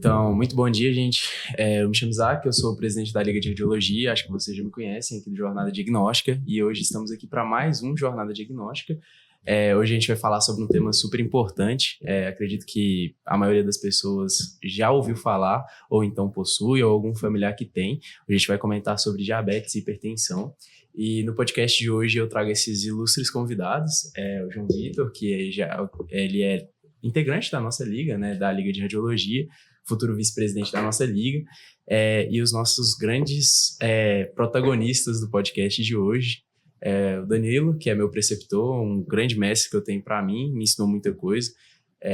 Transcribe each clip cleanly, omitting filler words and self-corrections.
Então, muito bom dia, gente. Eu me chamo Isaac, eu sou o presidente da Liga de Radiologia, acho que vocês já me conhecem aqui do Jornada Diagnóstica, e hoje estamos aqui para mais um Jornada Diagnóstica. Hoje a gente vai falar sobre um tema super importante. Acredito que a maioria das pessoas já ouviu falar, ou então possui, ou algum familiar que tem. A gente vai comentar sobre diabetes e hipertensão. E no podcast de hoje eu trago esses ilustres convidados, o João Vitor, que ele é integrante da nossa liga, né, da Liga de Radiologia, futuro vice-presidente da nossa liga, e os nossos grandes protagonistas do podcast de hoje, o Danilo, que é meu preceptor, um grande mestre que eu tenho para mim, me ensinou muita coisa,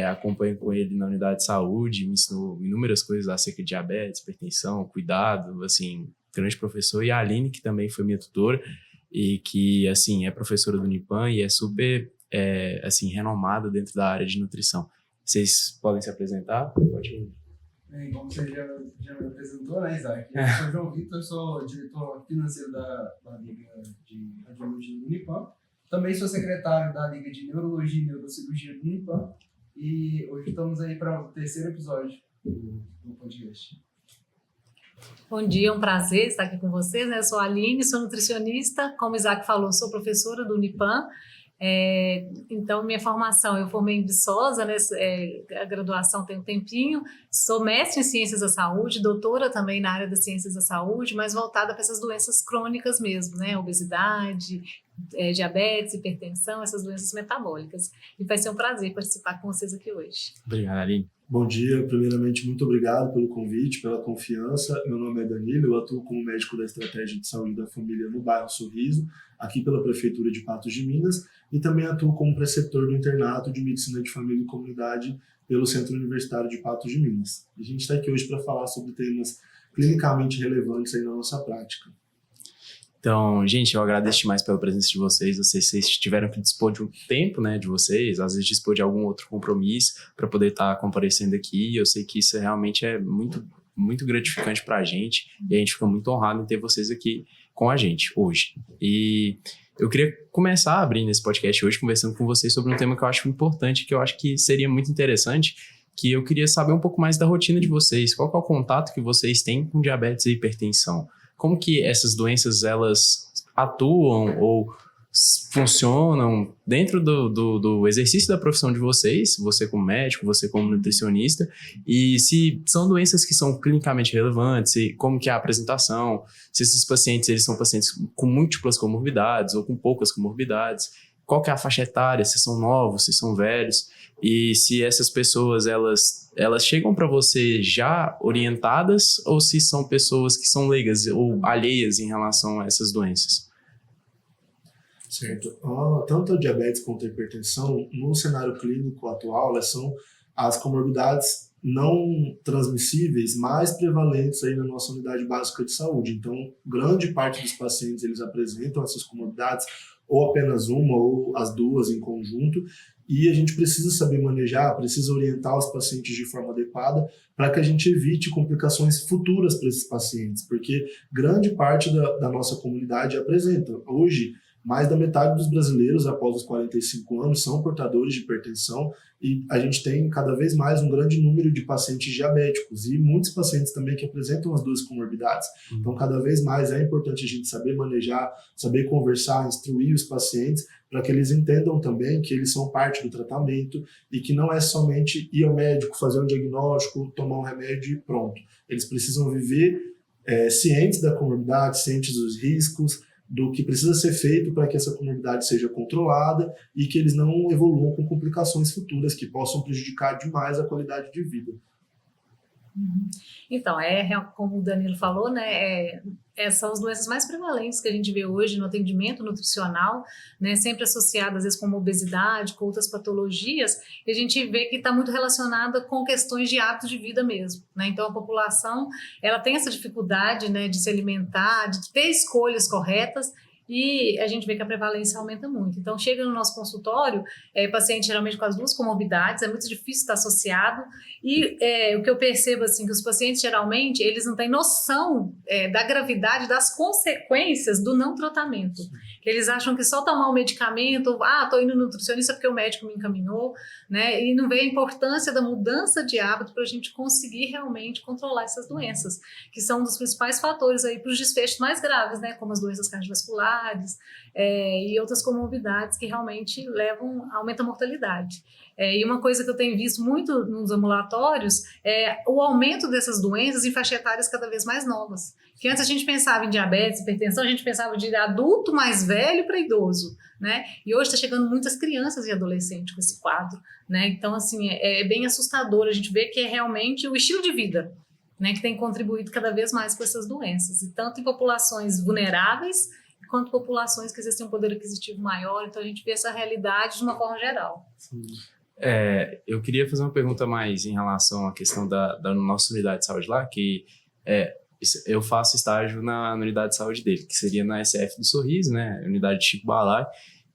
acompanho com ele na unidade de saúde, me ensinou inúmeras coisas acerca de diabetes, hipertensão, cuidado, assim, grande professor, e a Aline, que também foi minha tutora, e que, assim, é professora do Unipan e é super, assim, renomada dentro da área de nutrição. Vocês podem se apresentar? Pode ir. Bem, como você já me apresentou, né, Isaac? Eu sou o João Vitor, sou diretor financeiro da Liga de Radiologia do Unipan. Também sou secretário da Liga de Neurologia e Neurocirurgia do Unipan. E hoje estamos aí para o terceiro episódio do podcast. Bom dia, é um prazer estar aqui com vocês, né? Eu sou a Aline, sou nutricionista, como o Isaac falou, sou professora do Unipan. Então, minha formação, eu formei em Viçosa, né? A graduação tem um tempinho, sou mestre em Ciências da Saúde, doutora também na área das Ciências da Saúde, mas voltada para essas doenças crônicas mesmo, né? Obesidade, diabetes, hipertensão, essas doenças metabólicas. E vai ser um prazer participar com vocês aqui hoje. Obrigado, Aline. Bom dia, primeiramente muito obrigado pelo convite, pela confiança. Meu nome é Danilo, eu atuo como médico da Estratégia de Saúde da Família no bairro Sorriso, aqui pela Prefeitura de Patos de Minas, e também atuo como preceptor do internato de Medicina de Família e Comunidade pelo Centro Universitário de Patos de Minas. A gente está aqui hoje para falar sobre temas clinicamente relevantes aí na nossa prática. Então, gente, eu agradeço demais pela presença de vocês. Vocês tiveram que dispor de um tempo, né, de vocês, às vezes dispor de algum outro compromisso para poder estar comparecendo aqui. Eu sei que isso realmente é muito, muito gratificante para a gente e a gente fica muito honrado em ter vocês aqui com a gente hoje. E eu queria começar abrindo esse podcast hoje conversando com vocês sobre um tema que eu acho importante, que eu acho que seria muito interessante, que eu queria saber um pouco mais da rotina de vocês. Qual que é o contato que vocês têm com diabetes e hipertensão? Como que essas doenças, elas atuam ou funcionam dentro do exercício da profissão de vocês, você como médico, você como nutricionista, e se são doenças que são clinicamente relevantes, e como que é a apresentação, se esses pacientes, eles são pacientes com múltiplas comorbidades ou com poucas comorbidades, qual que é a faixa etária, se são novos, se são velhos, e se essas pessoas, elas chegam para você já orientadas ou se são pessoas que são leigas ou alheias em relação a essas doenças? Certo. Tanto a diabetes quanto a hipertensão, no cenário clínico atual, elas são as comorbidades não transmissíveis mais prevalentes aí na nossa unidade básica de saúde. Então, grande parte dos pacientes, eles apresentam essas comorbidades, ou apenas uma, ou as duas em conjunto, e a gente precisa saber manejar, precisa orientar os pacientes de forma adequada para que a gente evite complicações futuras para esses pacientes, porque grande parte da nossa comunidade apresenta. Hoje, mais da metade dos brasileiros, após os 45 anos, são portadores de hipertensão e a gente tem cada vez mais um grande número de pacientes diabéticos e muitos pacientes também que apresentam as duas comorbidades. Então, cada vez mais é importante a gente saber manejar, saber conversar, instruir os pacientes para que eles entendam também que eles são parte do tratamento e que não é somente ir ao médico, fazer um diagnóstico, tomar um remédio e pronto. Eles precisam viver cientes da comorbidade, cientes dos riscos, do que precisa ser feito para que essa comorbidade seja controlada e que eles não evoluam com complicações futuras que possam prejudicar demais a qualidade de vida. Então, como o Danilo falou, né, são as doenças mais prevalentes que a gente vê hoje no atendimento nutricional, né, sempre associadas às vezes com obesidade, com outras patologias, e a gente vê que está muito relacionada com questões de hábitos de vida mesmo, né? Então a população, ela tem essa dificuldade, né, de se alimentar, de ter escolhas corretas, e a gente vê que a prevalência aumenta muito. Então, chega no nosso consultório, paciente geralmente com as duas comorbidades, é muito difícil estar associado, e o que eu percebo, assim, que os pacientes, geralmente, eles não têm noção da gravidade das consequências do não tratamento, Eles acham que só tomar um medicamento, estou indo no nutricionista porque o médico me encaminhou, né? E não vê a importância da mudança de hábito para a gente conseguir realmente controlar essas doenças, que são um dos principais fatores aí para os desfechos mais graves, né? Como as doenças cardiovasculares e outras comorbidades que realmente aumentam a mortalidade. E uma coisa que eu tenho visto muito nos ambulatórios é o aumento dessas doenças em faixas etárias cada vez mais novas. Que antes a gente pensava em diabetes, hipertensão, a gente pensava de adulto mais velho para idoso, né? E hoje está chegando muitas crianças e adolescentes com esse quadro, né? Então, assim, é bem assustador a gente ver que é realmente o estilo de vida, né, que tem contribuído cada vez mais com essas doenças, e tanto em populações vulneráveis quanto populações que existem um poder aquisitivo maior. Então a gente vê essa realidade de uma forma geral. Sim. Eu queria fazer uma pergunta mais em relação à questão da nossa unidade de saúde lá, que eu faço estágio na unidade de saúde dele, que seria na SF do Sorriso, né, unidade de Chico Balai,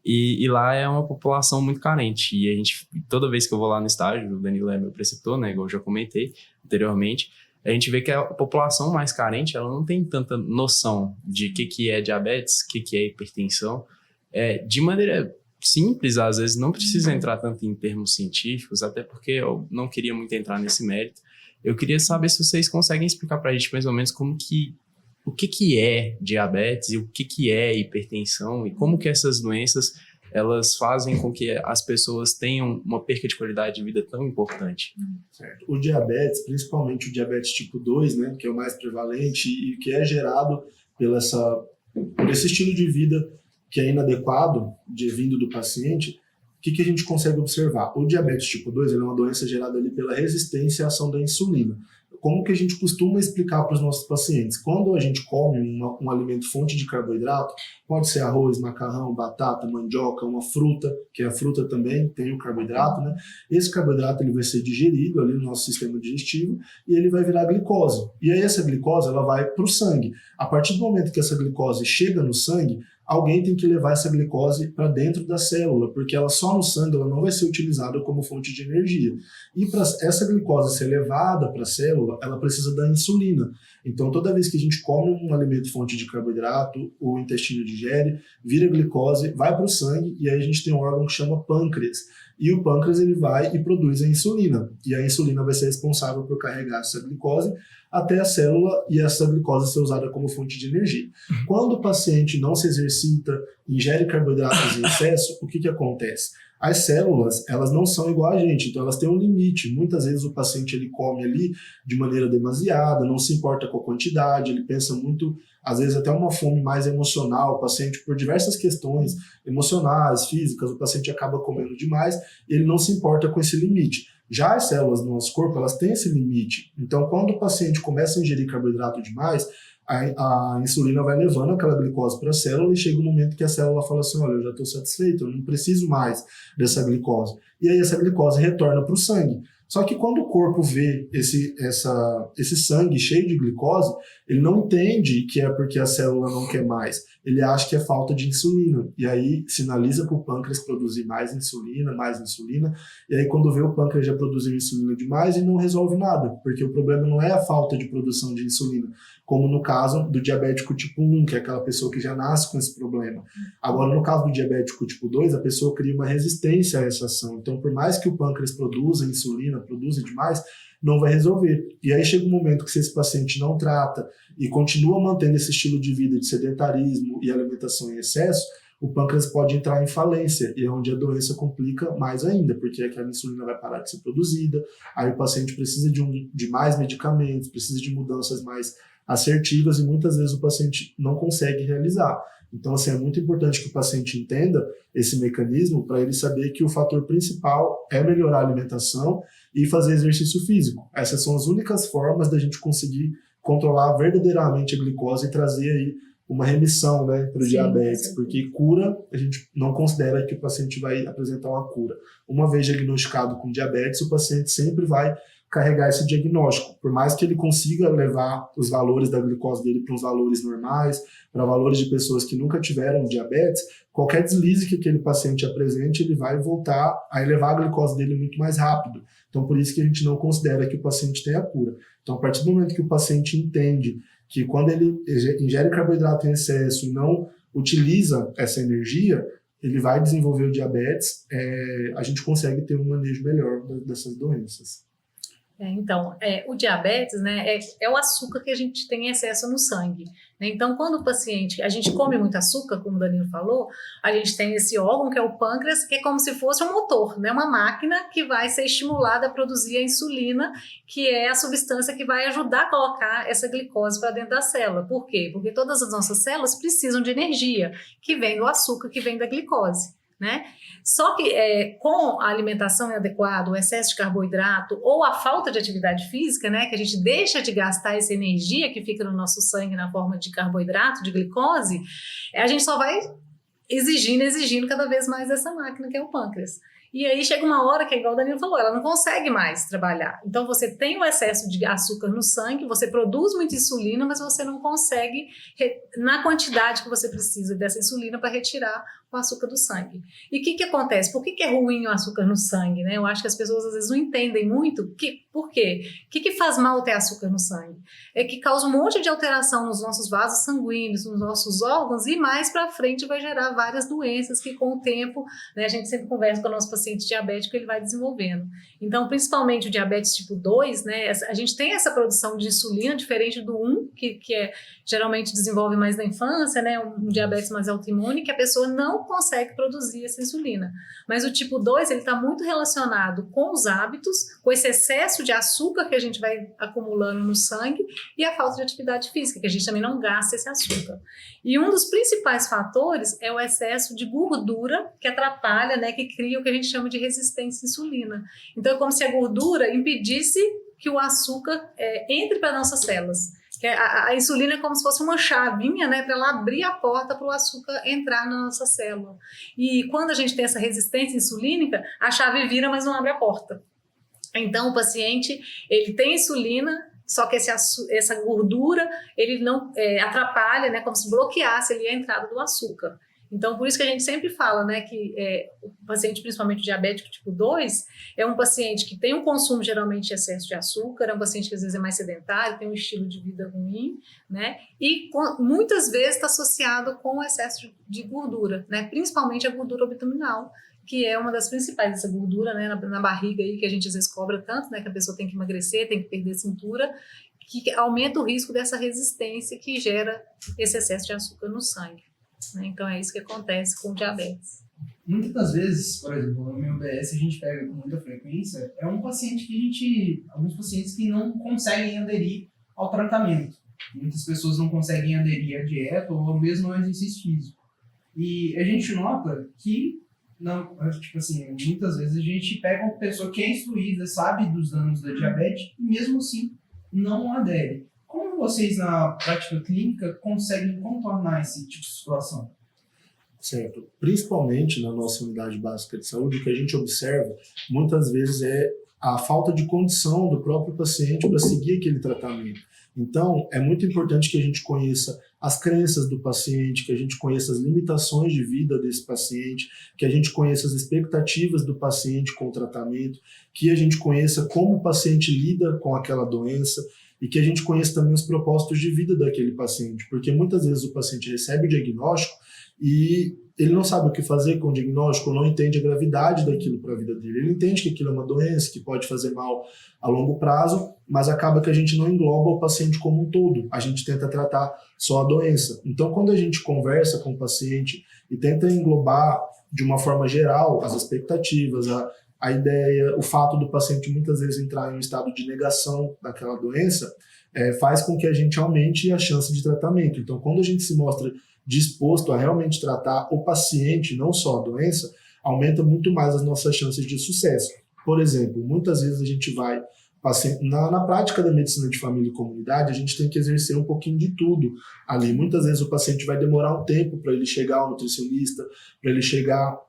e lá é uma população muito carente, e a gente, toda vez que eu vou lá no estágio, o Danilo é meu preceptor, né, igual eu já comentei anteriormente, a gente vê que a população mais carente, ela não tem tanta noção de o que é diabetes, o que é hipertensão, de maneira simples, às vezes não precisa entrar tanto em termos científicos, até porque eu não queria muito entrar nesse mérito. Eu queria saber se vocês conseguem explicar para a gente mais ou menos o que é diabetes e o que é hipertensão e como que essas doenças elas fazem com que as pessoas tenham uma perca de qualidade de vida tão importante. Certo. O diabetes, principalmente o diabetes tipo 2, né, que é o mais prevalente e que é gerado por esse estilo de vida que é inadequado, vindo do paciente, o que a gente consegue observar? O diabetes tipo 2 ele é uma doença gerada ali pela resistência à ação da insulina. Como que a gente costuma explicar para os nossos pacientes? Quando a gente come um alimento fonte de carboidrato, pode ser arroz, macarrão, batata, mandioca, uma fruta, que a fruta também tem o carboidrato, né? Esse carboidrato ele vai ser digerido ali no nosso sistema digestivo e ele vai virar glicose. E aí essa glicose ela vai para o sangue. A partir do momento que essa glicose chega no sangue, alguém tem que levar essa glicose para dentro da célula, porque ela só no sangue ela não vai ser utilizada como fonte de energia. E para essa glicose ser levada para a célula, ela precisa da insulina. Então, toda vez que a gente come um alimento fonte de carboidrato, o intestino digere, vira glicose, vai para o sangue, e aí a gente tem um órgão que chama pâncreas. E o pâncreas ele vai e produz a insulina. E a insulina vai ser responsável por carregar essa glicose até a célula e essa glicose ser usada como fonte de energia. Quando o paciente não se exercita, ingere carboidratos em excesso, o que acontece? As células, elas não são igual a gente, então elas têm um limite. Muitas vezes o paciente ele come ali de maneira demasiada, não se importa com a quantidade, ele pensa muito, às vezes até uma fome mais emocional. O paciente, por diversas questões emocionais, físicas, o paciente acaba comendo demais e ele não se importa com esse limite. Já as células no nosso corpo, elas têm esse limite. Então, quando o paciente começa a ingerir carboidrato demais, a insulina vai levando aquela glicose para a célula e chega um momento que a célula fala assim, olha, eu já estou satisfeito, eu não preciso mais dessa glicose. E aí essa glicose retorna para o sangue. Só que quando o corpo vê esse sangue cheio de glicose, ele não entende que é porque a célula não quer mais. Ele acha que é falta de insulina. E aí sinaliza para o pâncreas produzir mais insulina. E aí quando vê o pâncreas já produziu insulina demais e não resolve nada. Porque o problema não é a falta de produção de insulina, como no caso do diabético tipo 1, que é aquela pessoa que já nasce com esse problema. Agora, no caso do diabético tipo 2, a pessoa cria uma resistência a essa ação. Então, por mais que o pâncreas produza insulina, produza demais, não vai resolver. E aí chega um momento que se esse paciente não trata e continua mantendo esse estilo de vida de sedentarismo e alimentação em excesso, o pâncreas pode entrar em falência, e é onde a doença complica mais ainda, porque aquela insulina vai parar de ser produzida, aí o paciente precisa de mais medicamentos, precisa de mudanças mais assertivas, e muitas vezes o paciente não consegue realizar. Então, assim, é muito importante que o paciente entenda esse mecanismo para ele saber que o fator principal é melhorar a alimentação e fazer exercício físico. Essas são as únicas formas da gente conseguir controlar verdadeiramente a glicose e trazer aí uma remissão, né, para o diabetes, porque cura, a gente não considera que o paciente vai apresentar uma cura. Uma vez diagnosticado com diabetes, o paciente sempre vai carregar esse diagnóstico, por mais que ele consiga levar os valores da glicose dele para uns valores normais, para valores de pessoas que nunca tiveram diabetes, qualquer deslize que aquele paciente apresente, ele vai voltar a elevar a glicose dele muito mais rápido. Então, por isso que a gente não considera que o paciente tenha cura. Então, a partir do momento que o paciente entende que quando ele ingere carboidrato em excesso e não utiliza essa energia, ele vai desenvolver o diabetes, a gente consegue ter um manejo melhor dessas doenças. Então, o diabetes, né, é o açúcar que a gente tem em excesso no sangue, né? Então, quando o paciente, a gente come muito açúcar, como o Danilo falou, a gente tem esse órgão que é o pâncreas, que é como se fosse um motor, né, uma máquina que vai ser estimulada a produzir a insulina, que é a substância que vai ajudar a colocar essa glicose para dentro da célula. Por quê? Porque todas as nossas células precisam de energia, que vem do açúcar, que vem da glicose, né? Só que com a alimentação inadequada, o excesso de carboidrato ou a falta de atividade física, né, que a gente deixa de gastar essa energia que fica no nosso sangue na forma de carboidrato, de glicose, a gente só vai exigindo cada vez mais essa máquina que é o pâncreas. E aí chega uma hora que, igual o Danilo falou, ela não consegue mais trabalhar. Então você tem o excesso de açúcar no sangue, você produz muita insulina, mas você não consegue, na quantidade que você precisa dessa insulina para retirar o açúcar do sangue. E o que acontece? Por que é ruim o açúcar no sangue, né? Eu acho que as pessoas às vezes não entendem muito por quê. O que faz mal ter açúcar no sangue? É que causa um monte de alteração nos nossos vasos sanguíneos, nos nossos órgãos, e mais para frente vai gerar várias doenças que com o tempo, né, a gente sempre conversa com o nosso paciente diabético, ele vai desenvolvendo. Então, principalmente o diabetes tipo 2, né, a gente tem essa produção de insulina diferente do 1, que geralmente desenvolve mais na infância, né, um diabetes mais autoimune, que a pessoa não consegue produzir essa insulina. Mas o tipo 2, ele está muito relacionado com os hábitos, com esse excesso de açúcar que a gente vai acumulando no sangue e a falta de atividade física, que a gente também não gasta esse açúcar. E um dos principais fatores é o excesso de gordura, que atrapalha, né, que cria o que a gente chama de resistência à insulina. Então é como se a gordura impedisse que o açúcar entre para nossas células. Que a insulina é como se fosse uma chavinha, né, para ela abrir a porta para o açúcar entrar na nossa célula. E quando a gente tem essa resistência insulínica, a chave vira, mas não abre a porta. Então o paciente, ele tem insulina, só que essa gordura, ele não atrapalha, né, como se bloqueasse ali a entrada do açúcar. Então, por isso que a gente sempre fala, né, que o paciente, principalmente o diabético tipo 2, é um paciente que tem um consumo geralmente de excesso de açúcar, é um paciente que às vezes é mais sedentário, tem um estilo de vida ruim, né, e muitas vezes está associado com o excesso de gordura, né, principalmente a gordura abdominal, que é uma das principais, essa gordura, né, na barriga aí, que a gente às vezes cobra tanto, né, que a pessoa tem que emagrecer, tem que perder cintura, que aumenta o risco dessa resistência que gera esse excesso de açúcar no sangue. Então é isso que acontece com o diabetes. Muitas das vezes, por exemplo, no meu BS a gente pega com muita frequência, é um paciente alguns pacientes que não conseguem aderir ao tratamento. Muitas pessoas não conseguem aderir à dieta ou mesmo ao exercício físico. E a gente nota que, não, tipo assim, muitas vezes a gente pega uma pessoa que é instruída, sabe dos danos da diabetes e mesmo assim não adere. Como vocês, na prática clínica, conseguem contornar esse tipo de situação? Certo. Principalmente na nossa unidade básica de saúde, o que a gente observa muitas vezes é a falta de condição do próprio paciente para seguir aquele tratamento. Então, é muito importante que a gente conheça as crenças do paciente, que a gente conheça as limitações de vida desse paciente, que a gente conheça as expectativas do paciente com o tratamento, que a gente conheça como o paciente lida com aquela doença, e que a gente conheça também os propósitos de vida daquele paciente, porque muitas vezes o paciente recebe o diagnóstico e ele não sabe o que fazer com o diagnóstico, não entende a gravidade daquilo para a vida dele. Ele entende que aquilo é uma doença, que pode fazer mal a longo prazo, mas acaba que a gente não engloba o paciente como um todo. A gente tenta tratar só a doença. Então, quando a gente conversa com o paciente e tenta englobar de uma forma geral as expectativas, a ideia, o fato do paciente muitas vezes entrar em um estado de negação daquela doença, faz com que a gente aumente a chance de tratamento. Então, quando a gente se mostra disposto a realmente tratar o paciente, não só a doença, aumenta muito mais as nossas chances de sucesso. Por exemplo, muitas vezes a gente vai, na prática da medicina de família e comunidade, a gente tem que exercer um pouquinho de tudo ali. Muitas vezes o paciente vai demorar um tempo para ele chegar ao nutricionista, para ele chegar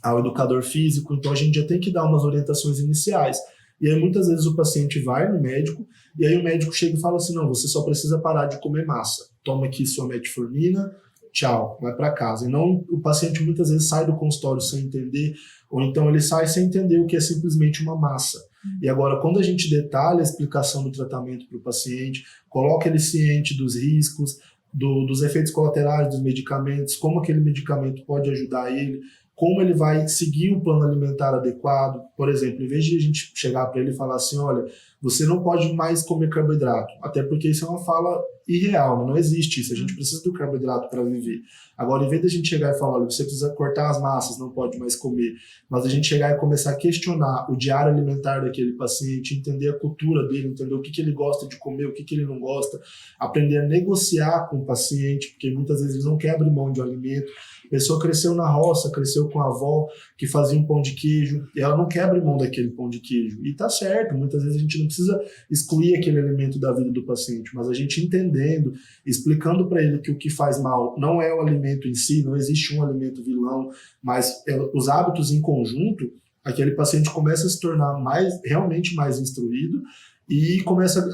ao educador físico, então a gente já tem que dar umas orientações iniciais. E aí muitas vezes o paciente vai no médico, e aí o médico chega e fala assim, não, você só precisa parar de comer massa. Toma aqui sua metformina, tchau, vai para casa. E não, o paciente muitas vezes sai do consultório sem entender, ou então ele sai sem entender o que é simplesmente uma massa. E agora, quando a gente detalha a explicação do tratamento para o paciente, coloca ele ciente dos riscos, dos efeitos colaterais dos medicamentos, como aquele medicamento pode ajudar ele, como ele vai seguir um plano alimentar adequado. Por exemplo, em vez de a gente chegar para ele e falar assim, olha, você não pode mais comer carboidrato, até porque isso é uma fala irreal, não existe isso, a gente precisa do carboidrato para viver. Agora, em vez de a gente chegar e falar, olha, você precisa cortar as massas, não pode mais comer, mas a gente chegar e começar a questionar o diário alimentar daquele paciente, entender a cultura dele, entender o que ele gosta de comer, o que ele não gosta, aprender a negociar com o paciente, porque muitas vezes eles não querem abrir mão de um alimento. A pessoa cresceu na roça, cresceu com a avó que fazia um pão de queijo, e ela não quer abrir mão daquele pão de queijo. E tá certo, muitas vezes a gente não precisa excluir aquele alimento da vida do paciente, mas a gente entendendo, explicando para ele que o que faz mal não é o alimento em si, não existe um alimento vilão, mas os hábitos em conjunto, aquele paciente começa a se tornar realmente mais instruído, e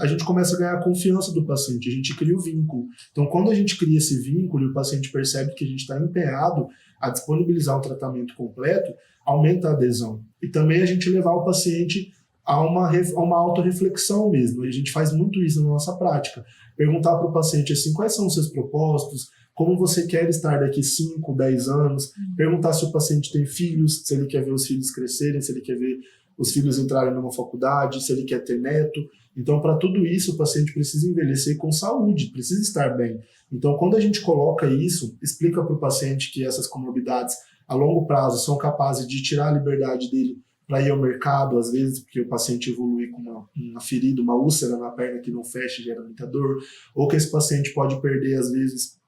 a gente começa a ganhar a confiança do paciente, a gente cria o vínculo. Então, quando a gente cria esse vínculo e o paciente percebe que a gente está empenhado a disponibilizar um tratamento completo, aumenta a adesão. E também a gente levar o paciente a uma autorreflexão mesmo. E a gente faz muito isso na nossa prática. Perguntar para o paciente assim, quais são os seus propósitos, como você quer estar daqui 5, 10 anos, perguntar se o paciente tem filhos, se ele quer ver os filhos crescerem, se ele quer ver os filhos entrarem numa faculdade, se ele quer ter neto. Então, para tudo isso, o paciente precisa envelhecer com saúde, precisa estar bem. Então, quando a gente coloca isso, explica para o paciente que essas comorbidades, a longo prazo, são capazes de tirar a liberdade dele para ir ao mercado, às vezes, porque o paciente evolui com uma ferida, uma úlcera na perna que não fecha e gera muita dor, ou que esse paciente pode perder, às vezes,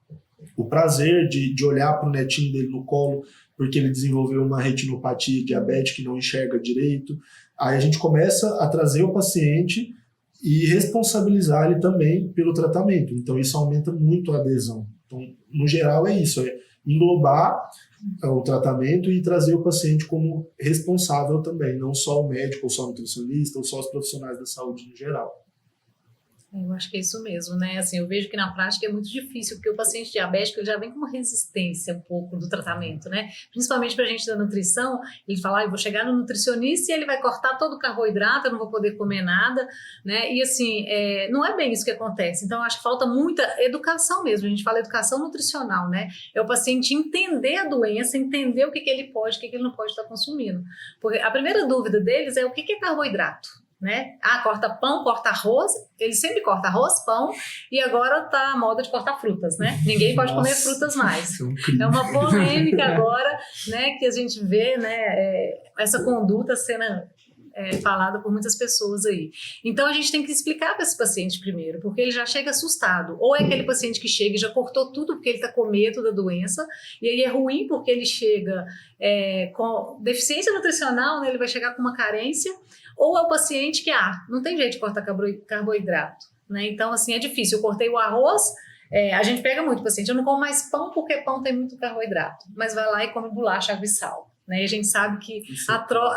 o prazer de olhar para o netinho dele no colo, porque ele desenvolveu uma retinopatia diabética que não enxerga direito. Aí a gente começa a trazer o paciente e responsabilizar ele também pelo tratamento. Então isso aumenta muito a adesão. Então, no geral é isso, é englobar o tratamento e trazer o paciente como responsável também, não só o médico, ou só o nutricionista, ou só os profissionais da saúde no geral. Eu acho que é isso mesmo, né? Assim, eu vejo que na prática é muito difícil, porque o paciente diabético ele já vem com uma resistência um pouco do tratamento, né? Principalmente para a gente da nutrição, ele fala, eu vou chegar no nutricionista e ele vai cortar todo o carboidrato, eu não vou poder comer nada, né? E assim, não é bem isso que acontece. Então, eu acho que falta muita educação mesmo. A gente fala educação nutricional, né? É o paciente entender a doença, entender o que ele pode, o que ele não pode estar consumindo. Porque a primeira dúvida deles é o que é carboidrato. Né? Corta pão, corta arroz, ele sempre corta arroz, pão, e agora tá a moda de cortar frutas, né? Ninguém pode comer frutas mais. É uma polêmica agora, né, que a gente vê, né, essa conduta sendo falada por muitas pessoas aí. Então a gente tem que explicar para esse paciente primeiro, porque ele já chega assustado, ou é aquele paciente que chega e já cortou tudo porque ele está com medo da doença, e aí é ruim porque ele chega com deficiência nutricional, né, ele vai chegar com uma carência, ou é o paciente que, não tem jeito de cortar carboidrato, né? Então, assim, é difícil. Eu cortei o arroz, a gente pega muito paciente, eu não como mais pão porque pão tem muito carboidrato, mas vai lá e come bolacha, água e sal, né? E a gente sabe que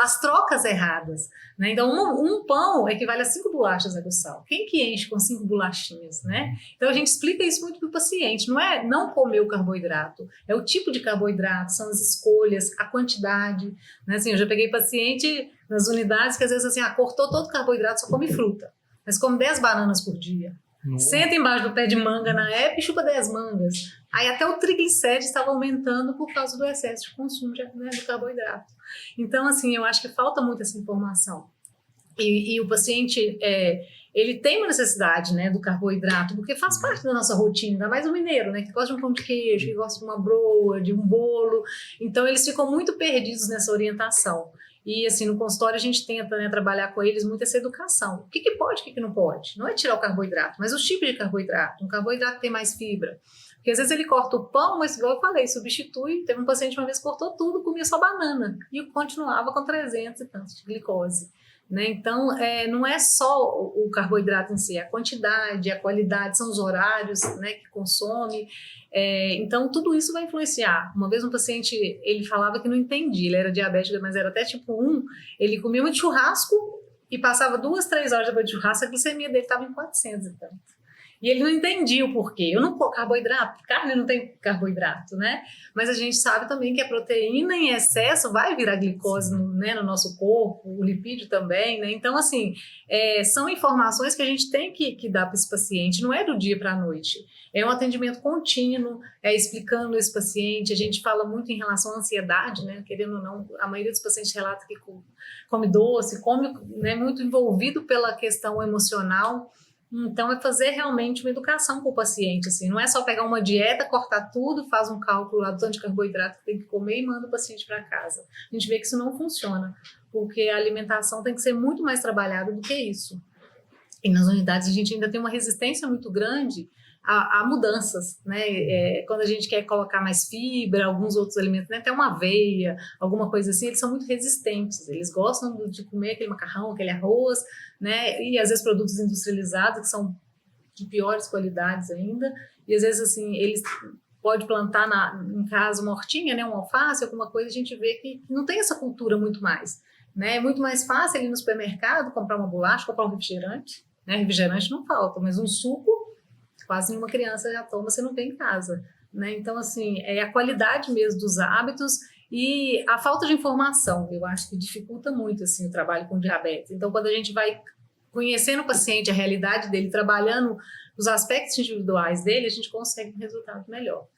as trocas erradas, né? Então, um pão equivale a 5 bolachas, água e sal. Quem que enche com 5 bolachinhas, né? Então, a gente explica isso muito para o paciente. Não é não comer o carboidrato, é o tipo de carboidrato, são as escolhas, a quantidade, né? Assim, eu já peguei paciente nas unidades que às vezes assim, cortou todo o carboidrato, só come fruta, mas come 10 bananas por dia. Senta embaixo do pé de manga na época e chupa 10 mangas. Aí até o triglicéride estava aumentando por causa do excesso de consumo do carboidrato. Então, assim, eu acho que falta muito essa informação. E o paciente, ele tem uma necessidade, né, do carboidrato, porque faz parte da nossa rotina, ainda mais o mineiro, né, que gosta de um pão de queijo, que gosta de uma broa, de um bolo. Então, eles ficam muito perdidos nessa orientação. E, assim, no consultório a gente tenta, né, trabalhar com eles muito essa educação. O que pode, o que não pode? Não é tirar o carboidrato, mas os tipos de carboidrato. Um carboidrato tem mais fibra. Porque às vezes ele corta o pão, mas igual eu falei, substitui. Teve um paciente uma vez que cortou tudo, comia só banana. E continuava com 300 e tantos de glicose. Né? Então, não é só o carboidrato em si, a quantidade, a qualidade, são os horários, né, que consome. Então, tudo isso vai influenciar. Uma vez um paciente, ele falava que não entendia, ele era diabético, mas era até tipo 1, ele comia muito churrasco e passava 2, 3 horas depois de churrasco, a glicemia dele estava em 400 e tanto. E ele não entendia o porquê. Eu não como carboidrato, carne não tem carboidrato, né? Mas a gente sabe também que a proteína em excesso vai virar glicose no nosso corpo, o lipídio também, né? Então, assim, são informações que a gente tem que dar para esse paciente, não é do dia para a noite. É um atendimento contínuo, explicando esse paciente. A gente fala muito em relação à ansiedade, né? Querendo ou não, a maioria dos pacientes relata que come doce, come, né, muito envolvido pela questão emocional. Então, é fazer realmente uma educação com o paciente, assim, não é só pegar uma dieta, cortar tudo, faz um cálculo lá do tanto de carboidrato que tem que comer e manda o paciente para casa. A gente vê que isso não funciona, porque a alimentação tem que ser muito mais trabalhada do que isso. E nas unidades a gente ainda tem uma resistência muito grande a mudanças, né? Quando a gente quer colocar mais fibra, alguns outros alimentos, né? Até uma aveia, alguma coisa assim, eles são muito resistentes, eles gostam de comer aquele macarrão, aquele arroz, né? E às vezes produtos industrializados que são de piores qualidades ainda, e às vezes assim, eles pode plantar em casa uma hortinha, né? Um alface, alguma coisa, a gente vê que não tem essa cultura muito mais, né? É muito mais fácil ir no supermercado, comprar uma bolacha, comprar um refrigerante, né? Refrigerante não falta, mas um suco quase nenhuma criança já toma, você não tem em casa, né? Então, assim, é a qualidade mesmo dos hábitos e a falta de informação, eu acho que dificulta muito, assim, o trabalho com diabetes. Então, quando a gente vai conhecendo o paciente, a realidade dele, trabalhando os aspectos individuais dele, a gente consegue um resultado melhor.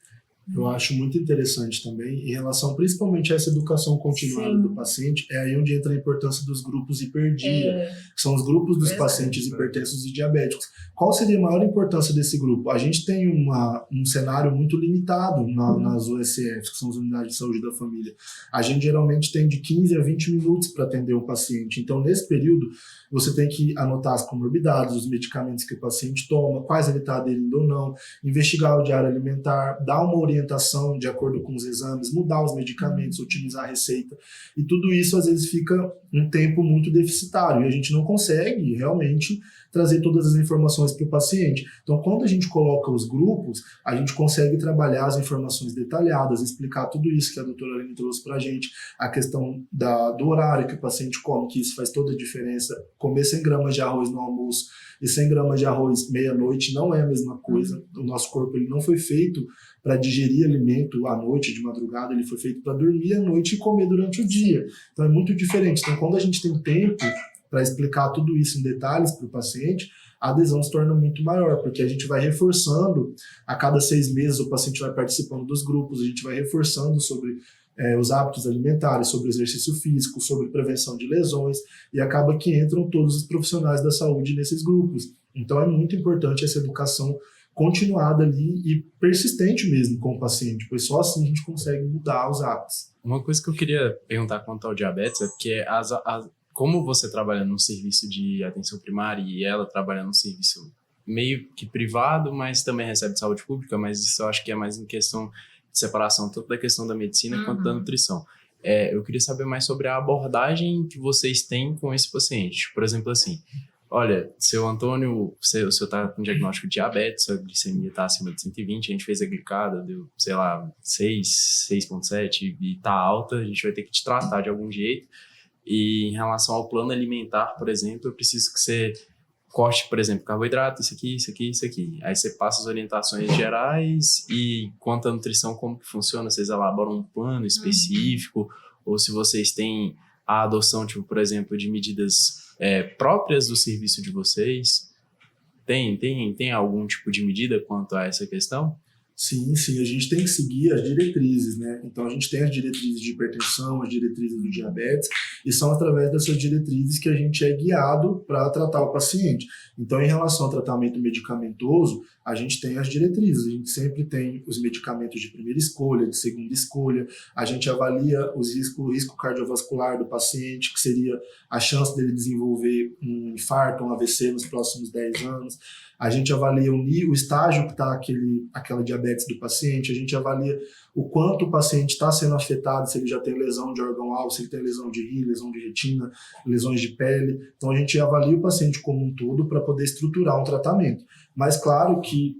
Eu acho muito interessante também, em relação principalmente a essa educação continuada do paciente, é aí onde entra a importância dos grupos hiperdia, que são os grupos dos pacientes hipertensos e diabéticos. Qual seria a maior importância desse grupo? A gente tem um cenário muito limitado nas USFs, que são as unidades de saúde da família. A gente geralmente tem de 15 a 20 minutos para atender o paciente. Então, nesse período, você tem que anotar as comorbidades, os medicamentos que o paciente toma, quais ele está aderindo ou não, investigar o diário alimentar, dar uma orientação de acordo com os exames, mudar os medicamentos, otimizar a receita. E tudo isso, às vezes, fica um tempo muito deficitário e a gente não consegue realmente trazer todas as informações para o paciente. Então, quando a gente coloca os grupos, a gente consegue trabalhar as informações detalhadas, explicar tudo isso que a doutora Aline trouxe para a gente, a questão do horário que o paciente come, que isso faz toda a diferença. Comer 100 gramas de arroz no almoço e 100 gramas de arroz meia-noite não é a mesma coisa. O nosso corpo ele não foi feito para digerir alimento à noite, de madrugada, ele foi feito para dormir à noite e comer durante o dia. Então, é muito diferente. Então, quando a gente tem tempo para explicar tudo isso em detalhes para o paciente, a adesão se torna muito maior, porque a gente vai reforçando, a cada 6 meses o paciente vai participando dos grupos, a gente vai reforçando sobre os hábitos alimentares, sobre exercício físico, sobre prevenção de lesões, e acaba que entram todos os profissionais da saúde nesses grupos. Então é muito importante essa educação continuada ali e persistente mesmo com o paciente, pois só assim a gente consegue mudar os hábitos. Uma coisa que eu queria perguntar quanto ao diabetes é porque como você trabalha num serviço de atenção primária e ela trabalha num serviço meio que privado, mas também recebe de saúde pública, mas isso eu acho que é mais em questão de separação, tanto da questão da medicina quanto da nutrição. Eu queria saber mais sobre a abordagem que vocês têm com esse paciente. Por exemplo, assim, olha, seu Antônio, o senhor está com diagnóstico de diabetes, sua glicemia está acima de 120, a gente fez a glicada, deu, sei lá, 6,7 e está alta, a gente vai ter que te tratar de algum jeito. E em relação ao plano alimentar, por exemplo, eu preciso que você corte, por exemplo, carboidrato, isso aqui, isso aqui, isso aqui. Aí você passa as orientações gerais e quanto à nutrição, como que funciona? Vocês elaboram um plano específico? Ou se vocês têm a adoção, tipo, por exemplo, de medidas próprias do serviço de vocês? Tem algum tipo de medida quanto a essa questão? Sim, a gente tem que seguir as diretrizes, né? Então a gente tem as diretrizes de hipertensão, as diretrizes do diabetes, e são através dessas diretrizes que a gente é guiado para tratar o paciente. Então, em relação ao tratamento medicamentoso, a gente tem as diretrizes, a gente sempre tem os medicamentos de primeira escolha, de segunda escolha, a gente avalia o risco cardiovascular do paciente, que seria a chance dele desenvolver um infarto, um AVC nos próximos 10 anos. A gente avalia o estágio que está aquela diabetes do paciente, a gente avalia o quanto o paciente está sendo afetado, se ele já tem lesão de órgão-alvo, se ele tem lesão de rim, lesão de retina, lesões de pele. Então a gente avalia o paciente como um todo para poder estruturar um tratamento. Mas claro que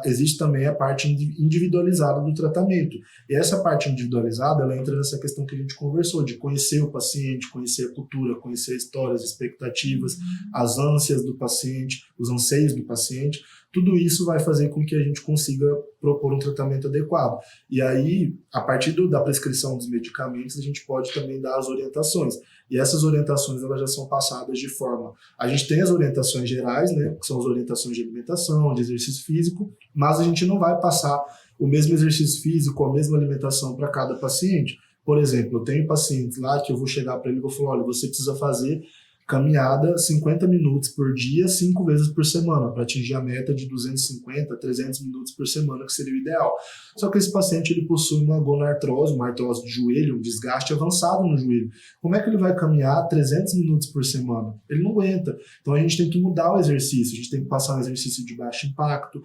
existe também a parte individualizada do tratamento. E essa parte individualizada, ela entra nessa questão que a gente conversou, de conhecer o paciente, conhecer a cultura, conhecer a história, as expectativas, as ânsias do paciente, os anseios do paciente. Tudo isso vai fazer com que a gente consiga propor um tratamento adequado. E aí, a partir da prescrição dos medicamentos, a gente pode também dar as orientações. E essas orientações, elas já são passadas de forma... A gente tem as orientações gerais, né, que são as orientações de alimentação, de exercício físico, mas a gente não vai passar o mesmo exercício físico, a mesma alimentação para cada paciente. Por exemplo, eu tenho pacientes lá que eu vou chegar para ele e vou falar, olha, você precisa fazer caminhada 50 minutos por dia, 5 vezes por semana, para atingir a meta de 250, 300 minutos por semana, que seria o ideal. Só que esse paciente ele possui uma gonartrose, uma artrose de joelho, um desgaste avançado no joelho. Como é que ele vai caminhar 300 minutos por semana? Ele não aguenta. Então a gente tem que mudar o exercício, a gente tem que passar um exercício de baixo impacto,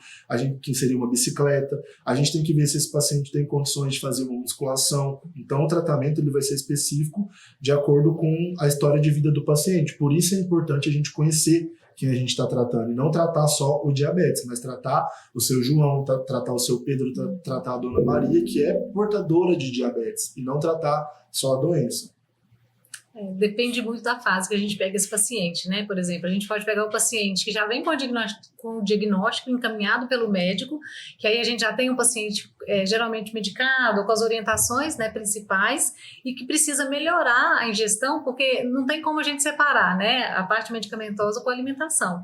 que seria uma bicicleta, a gente tem que ver se esse paciente tem condições de fazer uma musculação. Então o tratamento ele vai ser específico de acordo com a história de vida do paciente. Por isso é importante a gente conhecer quem a gente está tratando e não tratar só o diabetes, mas tratar o seu João, tratar o seu Pedro, tratar a dona Maria, que é portadora de diabetes, e não tratar só a doença. Depende muito da fase que a gente pega esse paciente, né? Por exemplo, a gente pode pegar o paciente que já vem com o diagnóstico encaminhado pelo médico, que aí a gente já tem um paciente geralmente medicado, com as orientações, né, principais, e que precisa melhorar a ingestão, porque não tem como a gente separar, né, a parte medicamentosa com a alimentação.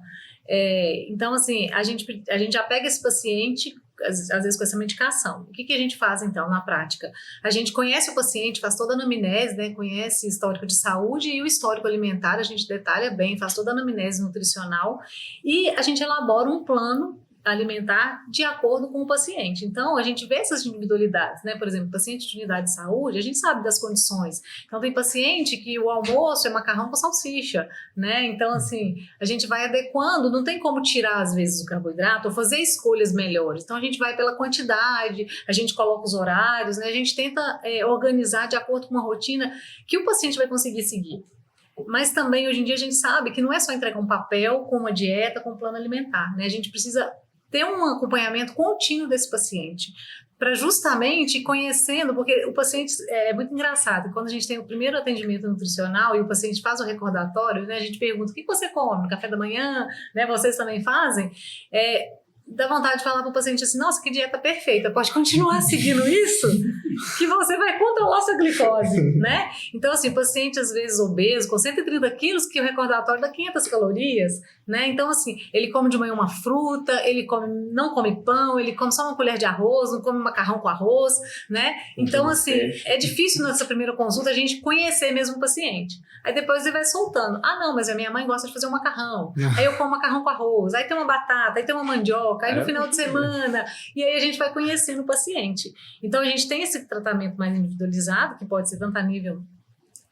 Então, assim, a gente já pega esse paciente às vezes com essa medicação. O que a gente faz então na prática? A gente conhece o paciente, faz toda a anamnese, né? Conhece o histórico de saúde e o histórico alimentar, a gente detalha bem, faz toda a anamnese nutricional e a gente elabora um plano alimentar de acordo com o paciente. Então, a gente vê essas individualidades, né? Por exemplo, paciente de unidade de saúde, a gente sabe das condições. Então, tem paciente que o almoço é macarrão com salsicha, né? Então, assim, a gente vai adequando, não tem como tirar, às vezes, o carboidrato ou fazer escolhas melhores. Então, a gente vai pela quantidade, a gente coloca os horários, né? A gente tenta organizar de acordo com uma rotina que o paciente vai conseguir seguir. Mas também, hoje em dia, a gente sabe que não é só entregar um papel com uma dieta, com um plano alimentar, né? A gente precisa ter um acompanhamento contínuo desse paciente, para justamente conhecendo, porque o paciente é muito engraçado, quando a gente tem o primeiro atendimento nutricional e o paciente faz o recordatório, né, a gente pergunta, o que você come no café da manhã, né, vocês também fazem, dá vontade de falar para o paciente assim, nossa, que dieta perfeita, pode continuar seguindo isso, que você vai controlar sua glicose, né? Então, assim, paciente às vezes obeso, com 130 quilos, que o recordatório dá 500 calorias, né? Então, assim, ele come de manhã uma fruta, não come pão, ele come só uma colher de arroz, não come macarrão com arroz, né? Então, assim, é difícil nessa primeira consulta a gente conhecer mesmo o paciente. Aí depois ele vai soltando. Ah, não, mas a minha mãe gosta de fazer um macarrão. Aí eu como macarrão com arroz, aí tem uma batata, aí tem uma mandioca, aí no final de semana, e aí a gente vai conhecendo o paciente. Então, a gente tem esse tratamento mais individualizado, que pode ser tanto a nível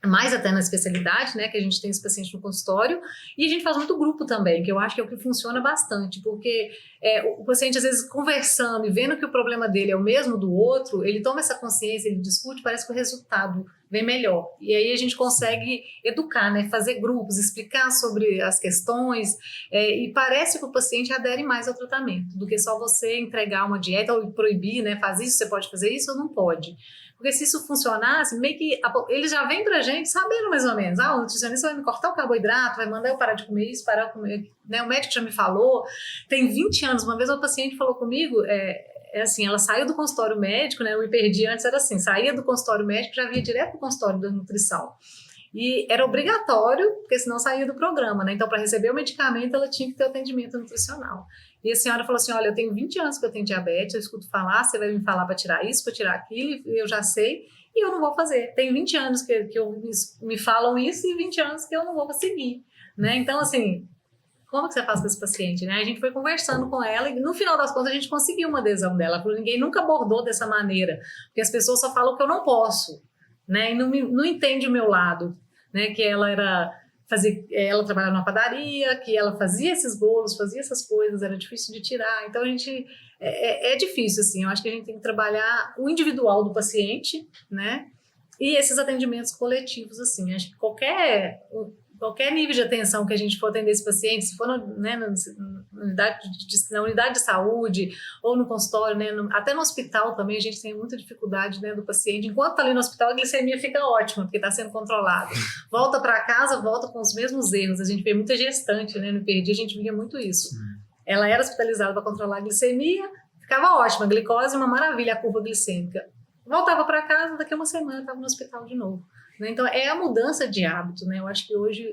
mais até na especialidade, né, que a gente tem esse paciente no consultório, e a gente faz muito grupo também, que eu acho que é o que funciona bastante, porque o paciente, às vezes, conversando e vendo que o problema dele é o mesmo do outro, ele toma essa consciência, ele discute, parece que o resultado vem melhor. E aí a gente consegue educar, né, fazer grupos, explicar sobre as questões, e parece que o paciente adere mais ao tratamento, do que só você entregar uma dieta ou proibir, né, faz isso, você pode fazer isso ou não pode. Porque se isso funcionasse, meio que eles já vêm pra gente sabendo mais ou menos, o nutricionista vai me cortar o carboidrato, vai mandar eu parar de comer isso, parar de comer, né? O médico já me falou, tem 20 anos, uma vez uma paciente falou comigo, assim, ela saiu do consultório médico, né? Eu me perdi antes, era assim, saía do consultório médico, já via direto pro consultório da nutrição. E era obrigatório, porque senão saía do programa, né? Então, para receber o medicamento, ela tinha que ter o atendimento nutricional. E a senhora falou assim, olha, eu tenho 20 anos que eu tenho diabetes, eu escuto falar, você vai me falar para tirar isso, para tirar aquilo, eu já sei, e eu não vou fazer. Tenho 20 anos que me falam isso e 20 anos que eu não vou conseguir, né? Então, assim, como que você faz com esse paciente, né? A gente foi conversando com ela e no final das contas a gente conseguiu uma adesão dela. Falou, ninguém nunca abordou dessa maneira, porque as pessoas só falam que eu não posso, né? E não entende o meu lado, né? Que ela ela trabalhava numa padaria, que ela fazia esses bolos, fazia essas coisas, era difícil de tirar. Então, a gente... É difícil, assim. Eu acho que a gente tem que trabalhar o individual do paciente, né? E esses atendimentos coletivos, assim. Acho que qualquer nível de atenção que a gente for atender esse paciente, se for na unidade de saúde ou no consultório, né, até no hospital também a gente tem muita dificuldade, né, do paciente. Enquanto está ali no hospital, a glicemia fica ótima, porque está sendo controlada. Volta para casa, volta com os mesmos erros. A gente vê muita gestante, né, no PRD a gente via muito isso. Ela era hospitalizada para controlar a glicemia, ficava ótima, a glicose, uma maravilha, a curva glicêmica. Voltava para casa, daqui a uma semana estava no hospital de novo. Então, é a mudança de hábito, né? Eu acho que hoje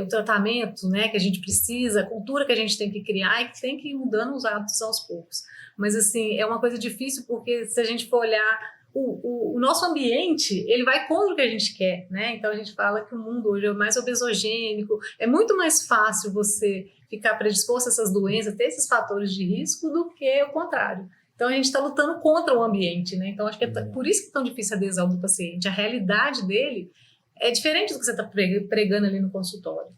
o tratamento, né, que a gente precisa, a cultura que a gente tem que criar, e que tem que ir mudando os hábitos aos poucos. Mas, assim, é uma coisa difícil, porque se a gente for olhar o nosso ambiente, ele vai contra o que a gente quer, né? Então, a gente fala que o mundo hoje é mais obesogênico, é muito mais fácil você ficar predisposto a essas doenças, ter esses fatores de risco, do que o contrário. Então, a gente está lutando contra o ambiente, né? Então, acho que é por isso que é tão difícil a adesão do paciente. A realidade dele é diferente do que você está pregando ali no consultório,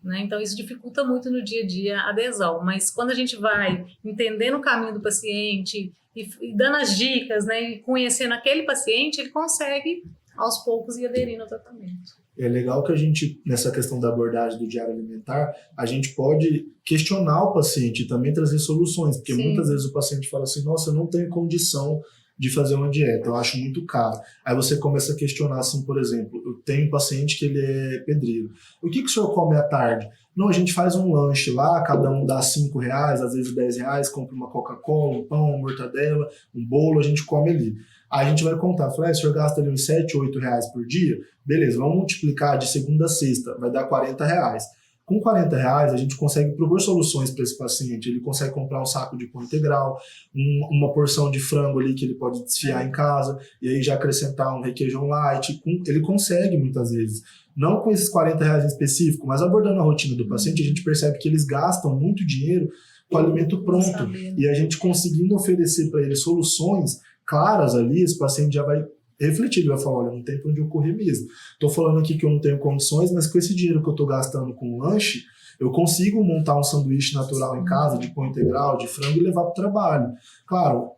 né? Então, isso dificulta muito no dia a dia a adesão. Mas quando a gente vai entendendo o caminho do paciente e dando as dicas, né? E conhecendo aquele paciente, ele consegue, aos poucos, ir aderindo ao tratamento. É legal que a gente, nessa questão da abordagem do diário alimentar, a gente pode questionar o paciente e também trazer soluções, porque muitas vezes o paciente fala assim, nossa, eu não tenho condição de fazer uma dieta, eu acho muito caro. Aí você começa a questionar assim, por exemplo, eu tenho um paciente que ele é pedreiro. O que o senhor come à tarde? Não, a gente faz um lanche lá, cada um dá R$5, às vezes R$10, compra uma Coca-Cola, um pão, uma mortadela, um bolo, a gente come ali. Aí a gente vai contar, fala, o senhor gasta ali uns R$7, R$8 por dia? Beleza, vamos multiplicar de segunda a sexta, vai dar R$40. Com R$40, a gente consegue propor soluções para esse paciente. Ele consegue comprar um saco de pão integral, uma porção de frango ali que ele pode desfiar em casa, e aí já acrescentar um requeijão light. Ele consegue muitas vezes. Não com esses R$40 em específico, mas abordando a rotina do paciente, a gente percebe que eles gastam muito dinheiro com alimento pronto. E a gente conseguindo oferecer para ele soluções claras ali, esse paciente já vai refletir, ele vai falar, olha, não tem para onde eu correr mesmo. Estou falando aqui que eu não tenho condições, mas com esse dinheiro que eu estou gastando com lanche, eu consigo montar um sanduíche natural em casa, de pão integral, de frango, e levar para o trabalho. Claro,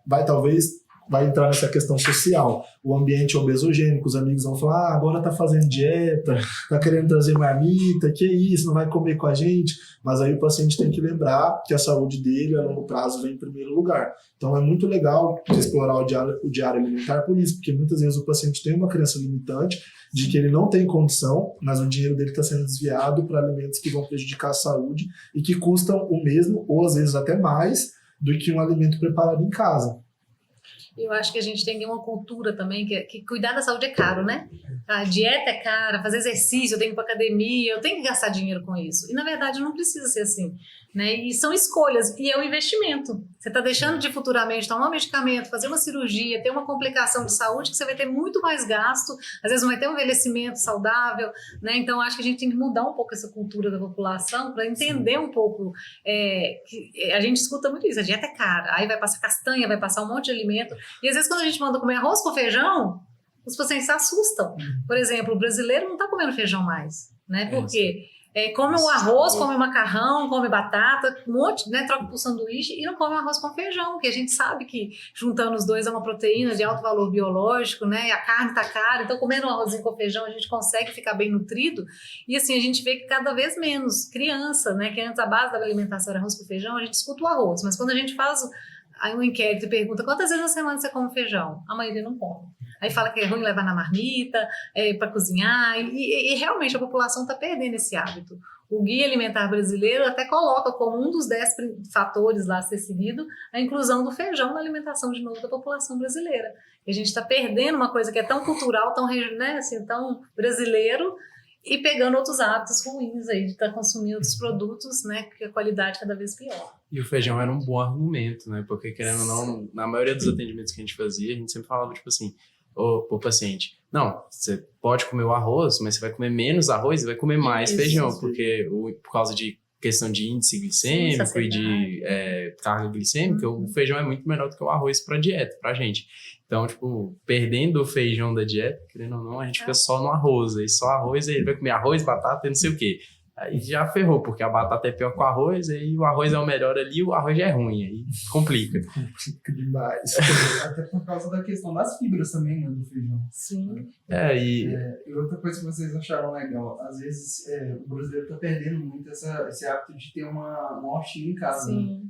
vai entrar nessa questão social. O ambiente é obesogênico, os amigos vão falar, agora tá fazendo dieta, tá querendo trazer marmita, que isso, não vai comer com a gente. Mas aí o paciente tem que lembrar que a saúde dele a longo prazo vem em primeiro lugar. Então é muito legal explorar o diário alimentar por isso, porque muitas vezes o paciente tem uma crença limitante de que ele não tem condição, mas o dinheiro dele está sendo desviado para alimentos que vão prejudicar a saúde e que custam o mesmo, ou às vezes até mais, do que um alimento preparado em casa. Eu acho que a gente tem uma cultura também que cuidar da saúde é caro, né? A dieta é cara, fazer exercício, eu tenho que ir para academia, eu tenho que gastar dinheiro com isso. E, na verdade, não precisa ser assim, né? E são escolhas, e é um investimento. Você está deixando de futuramente tomar um medicamento, fazer uma cirurgia, ter uma complicação de saúde que você vai ter muito mais gasto, às vezes não vai ter um envelhecimento saudável, né? Então, acho que a gente tem que mudar um pouco essa cultura da população para entender um pouco que a gente escuta muito isso, a dieta é cara, aí vai passar castanha, vai passar um monte de alimento, e às vezes quando a gente manda comer arroz com feijão, os pacientes se assustam. Por exemplo, o brasileiro não está comendo feijão mais, né? Por quê? Come o arroz, come o macarrão, come batata, um monte, né? Troca por sanduíche e não come o arroz com feijão, porque a gente sabe que juntando os dois é uma proteína de alto valor biológico, né? E a carne tá cara, então comendo um arrozinho com feijão a gente consegue ficar bem nutrido. E assim, a gente vê que cada vez menos criança, né? Que antes a base da alimentação era arroz com feijão, a gente escuta o arroz, mas quando a gente faz aí um inquérito e pergunta quantas vezes na semana você come feijão, a maioria não come. Aí fala que é ruim levar na marmita, para cozinhar, e realmente a população está perdendo esse hábito. O Guia Alimentar Brasileiro até coloca como um dos 10 fatores lá a ser seguido a inclusão do feijão na alimentação de novo da população brasileira. E a gente está perdendo uma coisa que é tão cultural, tão, né, assim, tão brasileiro, e pegando outros hábitos ruins aí, de estar consumindo outros produtos, né, que a qualidade é cada vez pior. E o feijão era um bom argumento, né, porque querendo ou não, na maioria dos atendimentos que a gente fazia, a gente sempre falava, tipo assim, pro paciente, não, você pode comer o arroz, mas você vai comer menos arroz e vai comer mais feijão, porque por causa de questão de índice glicêmico e de carga glicêmica, o feijão é muito melhor do que o arroz para dieta, pra gente. Então, tipo, perdendo o feijão da dieta, querendo ou não, a gente fica só no arroz. Aí só arroz, aí ele vai comer arroz, batata e não sei o quê. Aí já ferrou, porque a batata é pior que o arroz, aí o arroz é o melhor ali, o arroz já é ruim, aí complica. Complica demais. Até por causa da questão das fibras também, né, do feijão. Sim. E outra coisa que vocês acharam legal, às vezes o brasileiro tá perdendo muito esse hábito de ter uma hortinha em casa. Sim. Né?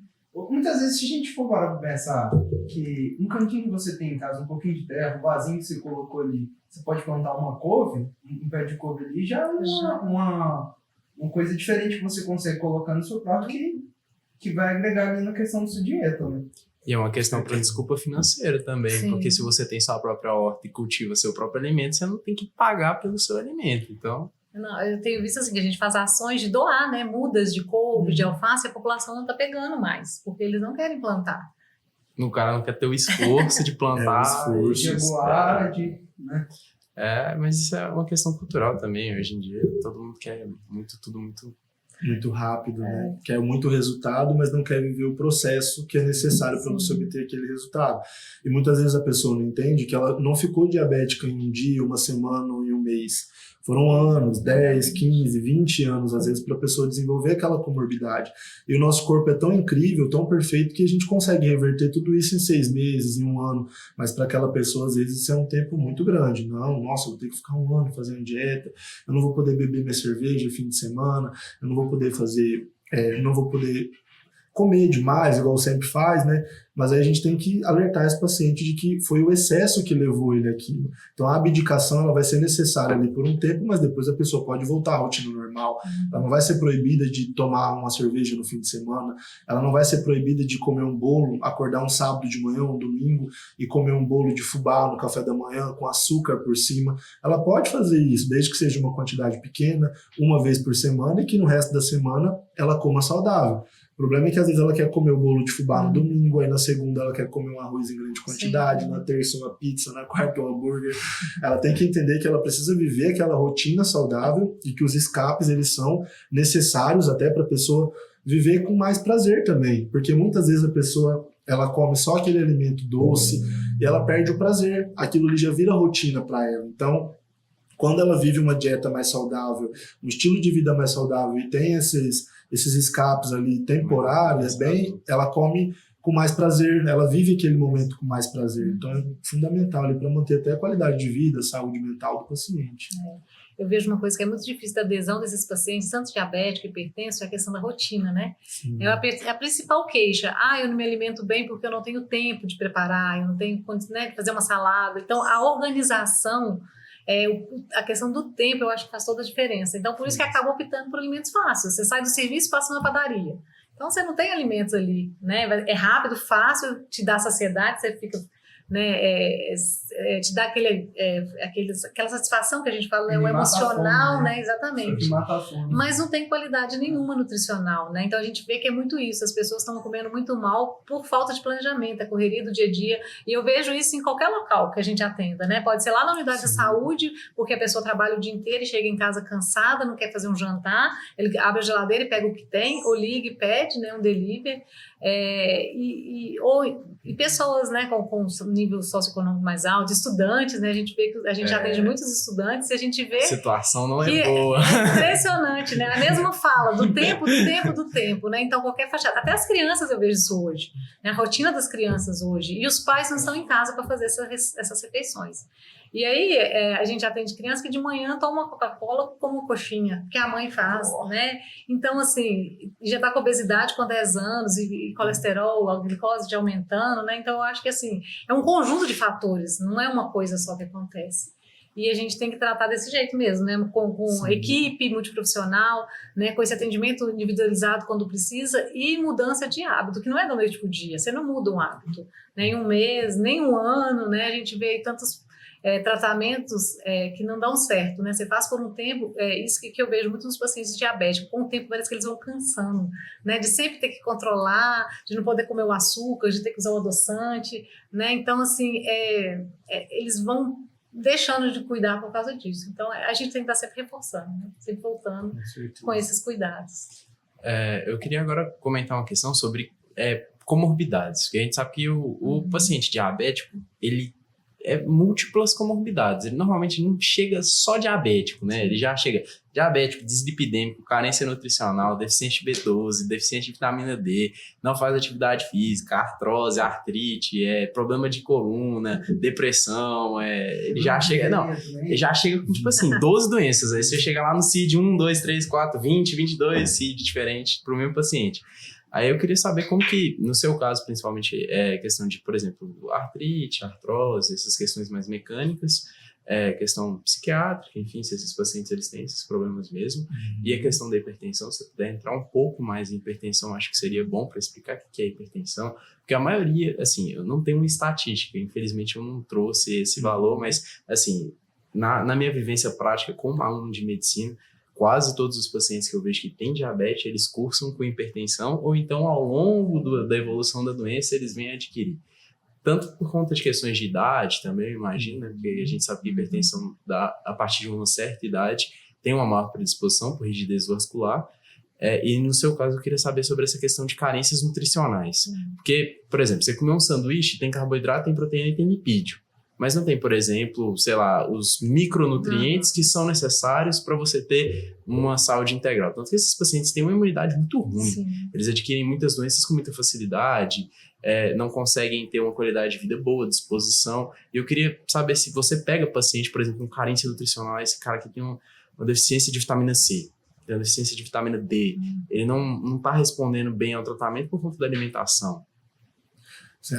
Muitas vezes, se a gente for parar pra pensar que um cantinho que você tem em casa, um pouquinho de terra, um vasinho que você colocou ali, você pode plantar uma couve, um pé de couve ali, já é uma coisa diferente que você consegue colocar no seu prato que vai agregar ali na questão da sua dieta, né? E é uma questão para desculpa financeira também, Sim. porque se você tem sua própria horta e cultiva seu próprio alimento, você não tem que pagar pelo seu alimento, então... Não, eu tenho visto assim, que a gente faz ações de doar, né, mudas de couve, de alface, e a população não está pegando mais, porque eles não querem plantar. O cara não quer ter o esforço de plantar. De aguar, né? Mas isso é uma questão cultural também, hoje em dia todo mundo quer tudo muito rápido, né? Quer muito resultado, mas não quer viver o processo que é necessário para você obter aquele resultado. E muitas vezes a pessoa não entende que ela não ficou diabética em um dia, uma semana ou em um mês. Foram anos, 10, 15, 20 anos, às vezes, para a pessoa desenvolver aquela comorbidade. E o nosso corpo é tão incrível, tão perfeito, que a gente consegue reverter tudo isso em 6 meses, em um ano. Mas para aquela pessoa, às vezes, isso é um tempo muito grande. Não, nossa, eu vou ter que ficar um ano fazendo dieta, eu não vou poder beber minha cerveja fim de semana, eu não vou poder não vou poder comer demais, igual sempre faz, né? Mas aí a gente tem que alertar esse paciente de que foi o excesso que levou ele àquilo. Então a abdicação ela vai ser necessária ali por um tempo, mas depois a pessoa pode voltar à rotina normal. Ela não vai ser proibida de tomar uma cerveja no fim de semana, ela não vai ser proibida de comer um bolo, acordar um sábado de manhã, um domingo, e comer um bolo de fubá no café da manhã com açúcar por cima. Ela pode fazer isso, desde que seja uma quantidade pequena, uma vez por semana, e que no resto da semana ela coma saudável. O problema é que às vezes ela quer comer o bolo de fubá no domingo, aí na segunda ela quer comer um arroz em grande quantidade, na terça uma pizza, na quarta um hambúrguer. Ela tem que entender que ela precisa viver aquela rotina saudável e que os escapes eles são necessários até para a pessoa viver com mais prazer também, porque muitas vezes a pessoa ela come só aquele alimento doce e ela perde o prazer, aquilo ali já vira rotina para ela. Então, quando ela vive uma dieta mais saudável, um estilo de vida mais saudável e tem esses escapes ali temporários, ela come com mais prazer, ela vive aquele momento com mais prazer. Então é fundamental ali para manter até a qualidade de vida, a saúde mental do paciente. Eu vejo uma coisa que é muito difícil da adesão desses pacientes, tanto diabético, hipertenso, é a questão da rotina, né? Sim. É a principal queixa. Eu não me alimento bem porque eu não tenho tempo de preparar, eu não tenho condição, né, de fazer uma salada. Então a organização, a questão do tempo, eu acho que faz toda a diferença. Então, por isso que acaba optando por alimentos fáceis. Você sai do serviço e passa na padaria. Então, você não tem alimentos ali, né? É rápido, fácil, te dá saciedade, você fica, né? Te dá aquela satisfação que a gente fala, né? O emocional, fome, né? Exatamente. Mata a fome. Mas não tem qualidade nenhuma nutricional, né? Então a gente vê que é muito isso, as pessoas estão comendo muito mal por falta de planejamento, a correria do dia a dia, e eu vejo isso em qualquer local que a gente atenda, né? Pode ser lá na unidade de saúde, porque a pessoa trabalha o dia inteiro e chega em casa cansada, não quer fazer um jantar, ele abre a geladeira e pega o que tem, ou liga e pede, né, um delivery, e pessoas, né, com nível socioeconômico mais alto, estudantes, né? A gente vê que a gente atende muitos estudantes e a gente vê a situação não que é boa. É impressionante, né? A mesma fala do tempo, né? Então, qualquer fachada. Até as crianças eu vejo isso hoje, né? A rotina das crianças hoje. E os pais não estão em casa para fazer essas refeições. E aí, a gente atende criança que de manhã toma uma Coca-Cola como coxinha, que a mãe faz, né? Então, assim, já está com obesidade com 10 anos e colesterol, a glicose já aumentando, né? Então, eu acho que, assim, é um conjunto de fatores, não é uma coisa só que acontece. E a gente tem que tratar desse jeito mesmo, né? Com equipe multiprofissional, né? Com esse atendimento individualizado quando precisa e mudança de hábito, que não é da noite para o dia. Você não muda um hábito, né? Em um mês, nem um ano, né? A gente vê tantos tratamentos que não dão certo, né? Você faz por um tempo, isso que eu vejo muito nos pacientes diabéticos, com o tempo parece que eles vão cansando, né? De sempre ter que controlar, de não poder comer o açúcar, de ter que usar o adoçante, né? Então, assim, eles vão deixando de cuidar por causa disso. Então, a gente tem que estar sempre reforçando, né? Sempre voltando com esses cuidados. Eu queria agora comentar uma questão sobre comorbidades, porque a gente sabe que o paciente diabético, ele múltiplas comorbidades. Ele normalmente não chega só diabético, né? Ele já chega diabético, dislipidêmico, carência nutricional, deficiente de B12, deficiente de vitamina D, não faz atividade física, artrose, artrite, problema de coluna, depressão, ele já chega... Não, ele já chega com, tipo assim, 12 doenças. Aí você chega lá no CID 1, 2, 3, 4, 20, 22 CID diferentes para o mesmo paciente. Aí eu queria saber como que, no seu caso, principalmente, questão de, por exemplo, artrite, artrose, essas questões mais mecânicas, questão psiquiátrica, enfim, se esses pacientes eles têm esses problemas mesmo, e a questão da hipertensão, se você puder entrar um pouco mais em hipertensão, acho que seria bom para explicar o que é hipertensão, porque a maioria, assim, eu não tenho uma estatística, infelizmente eu não trouxe esse valor, mas, assim, na minha vivência prática como aluno de medicina, quase todos os pacientes que eu vejo que têm diabetes, eles cursam com hipertensão ou então ao longo da evolução da doença eles vêm adquirir. Tanto por conta de questões de idade também, eu imagino, né? Porque a gente sabe que a hipertensão a partir de uma certa idade tem uma maior predisposição por rigidez vascular. E no seu caso eu queria saber sobre essa questão de carências nutricionais. Porque, por exemplo, você comer um sanduíche, tem carboidrato, tem proteína e tem lipídio. Mas não tem, por exemplo, sei lá, os micronutrientes que são necessários para você ter uma saúde integral. Tanto que esses pacientes têm uma imunidade muito ruim. Sim. Eles adquirem muitas doenças com muita facilidade, não conseguem ter uma qualidade de vida boa, disposição. E eu queria saber se você pega paciente, por exemplo, com carência nutricional, esse cara que tem uma deficiência de vitamina C, tem uma deficiência de vitamina D, ele não está respondendo bem ao tratamento por conta da alimentação.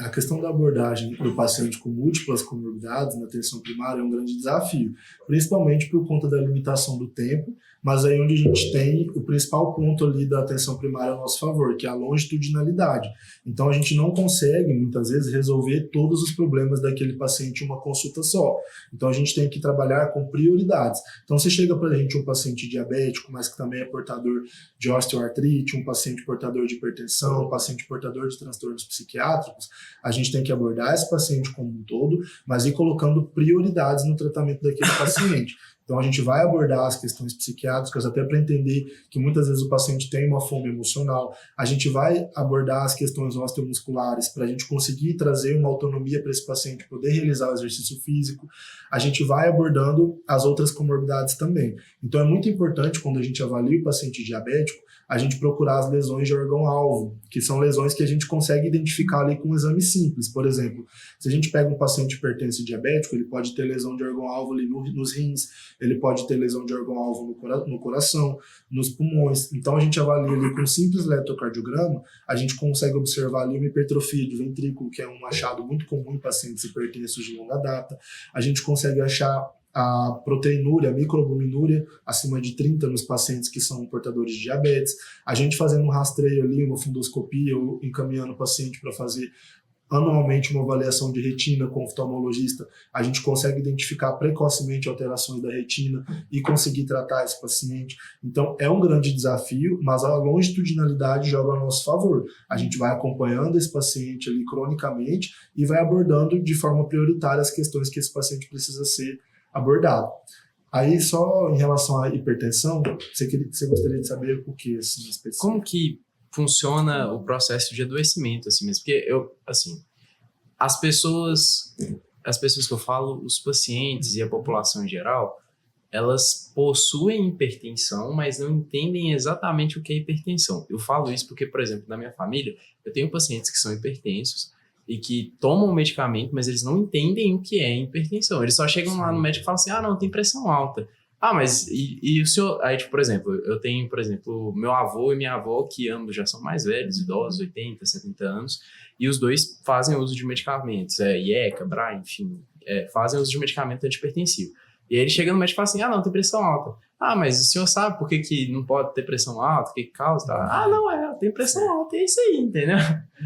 A questão da abordagem do paciente com múltiplas comorbidades na atenção primária é um grande desafio, principalmente por conta da limitação do tempo, mas aí onde a gente tem o principal ponto ali da atenção primária a nosso favor, que é a longitudinalidade. Então a gente não consegue, muitas vezes, resolver todos os problemas daquele paciente em uma consulta só. Então a gente tem que trabalhar com prioridades. Então se chega para a gente um paciente diabético, mas que também é portador de osteoartrite, um paciente portador de hipertensão, um paciente portador de transtornos psiquiátricos, a gente tem que abordar esse paciente como um todo, mas ir colocando prioridades no tratamento daquele paciente. Então a gente vai abordar as questões psiquiátricas até para entender que muitas vezes o paciente tem uma fome emocional. A gente vai abordar as questões osteomusculares para a gente conseguir trazer uma autonomia para esse paciente poder realizar o exercício físico. A gente vai abordando as outras comorbidades também. Então é muito importante quando a gente avalia o paciente diabético, a gente procurar as lesões de órgão-alvo, que são lesões que a gente consegue identificar ali com um exame simples. Por exemplo, se a gente pega um paciente hipertenso e diabético, ele pode ter lesão de órgão-alvo ali nos rins, ele pode ter lesão de órgão-alvo no coração, nos pulmões. Então a gente avalia ali com um simples eletrocardiograma, a gente consegue observar ali uma hipertrofia de ventrículo, que é um achado muito comum em pacientes hipertensos de longa data. A gente consegue achar a proteinúria, a microalbuminúria acima de 30 nos pacientes que são portadores de diabetes. A gente fazendo um rastreio ali, uma fundoscopia, ou encaminhando o paciente para fazer anualmente uma avaliação de retina com oftalmologista, a gente consegue identificar precocemente alterações da retina e conseguir tratar esse paciente. Então, é um grande desafio, mas a longitudinalidade joga a nosso favor. A gente vai acompanhando esse paciente ali cronicamente e vai abordando de forma prioritária as questões que esse paciente precisa ser abordado. Aí, só em relação à hipertensão, você gostaria de saber o que, assim, específico? Como que funciona o processo de adoecimento, assim mesmo? Porque as pessoas que eu falo, os pacientes e a população em geral, elas possuem hipertensão, mas não entendem exatamente o que é hipertensão. Eu falo isso porque, por exemplo, na minha família, eu tenho pacientes que são hipertensos e que tomam medicamento, mas eles não entendem o que é hipertensão. Eles só chegam lá no médico e falam assim, não, tem pressão alta. Mas e o senhor... Aí, tipo, por exemplo, eu tenho, meu avô e minha avó, que ambos já são mais velhos, idosos, 80, 70 anos, e os dois fazem uso de medicamentos, IECA, BRA, enfim, fazem uso de medicamento antihipertensivo. E aí ele chega no médico e fala assim, não, tem pressão alta. Mas o senhor sabe por que não pode ter pressão alta? O que causa? Tem pressão alta, é isso aí, entendeu?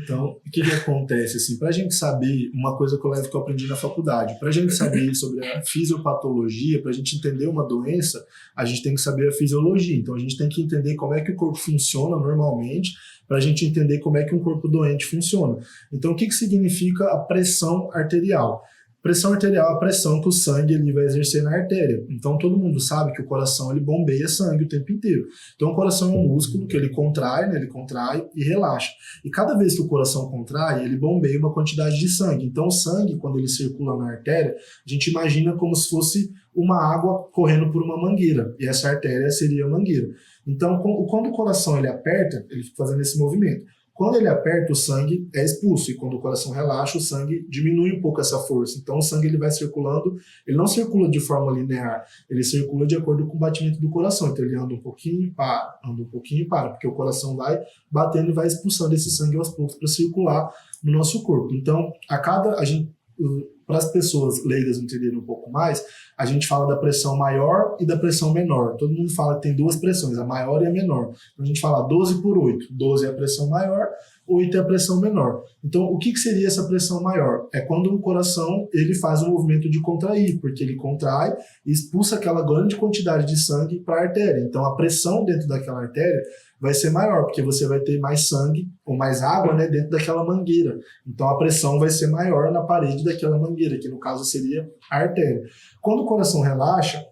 Então, o que acontece, assim, pra gente saber, uma coisa que eu aprendi na faculdade, pra gente saber sobre a fisiopatologia, pra gente entender uma doença, a gente tem que saber a fisiologia. Então, a gente tem que entender como é que o corpo funciona normalmente, pra gente entender como é que um corpo doente funciona. Então, o que significa a pressão arterial? Pressão arterial é a pressão que o sangue ele vai exercer na artéria. Então, todo mundo sabe que o coração ele bombeia sangue o tempo inteiro. Então, o coração é um músculo que ele contrai, né? Ele contrai e relaxa. E cada vez que o coração contrai, ele bombeia uma quantidade de sangue. Então, o sangue, quando ele circula na artéria, a gente imagina como se fosse uma água correndo por uma mangueira. E essa artéria seria a mangueira. Então, quando o coração ele aperta, ele fica fazendo esse movimento. Quando ele aperta, o sangue é expulso, e quando o coração relaxa, o sangue diminui um pouco essa força. Então o sangue ele vai circulando, ele não circula de forma linear, ele circula de acordo com o batimento do coração. Então ele anda um pouquinho e para, anda um pouquinho e para, porque o coração vai batendo e vai expulsando esse sangue aos poucos para circular no nosso corpo. Então, para as pessoas leigas entenderem um pouco mais, a gente fala da pressão maior e da pressão menor. Todo mundo fala que tem duas pressões, a maior e a menor. Então a gente fala 12 por 8. 12 é a pressão maior, 8 é a pressão menor. Então o que seria essa pressão maior? É quando o coração ele faz um movimento de contrair, porque ele contrai e expulsa aquela grande quantidade de sangue para a artéria. Então a pressão dentro daquela artéria vai ser maior, porque você vai ter mais sangue ou mais água, né, dentro daquela mangueira. Então a pressão vai ser maior na parede daquela mangueira, que no caso seria a artéria. Quando o coração relaxa,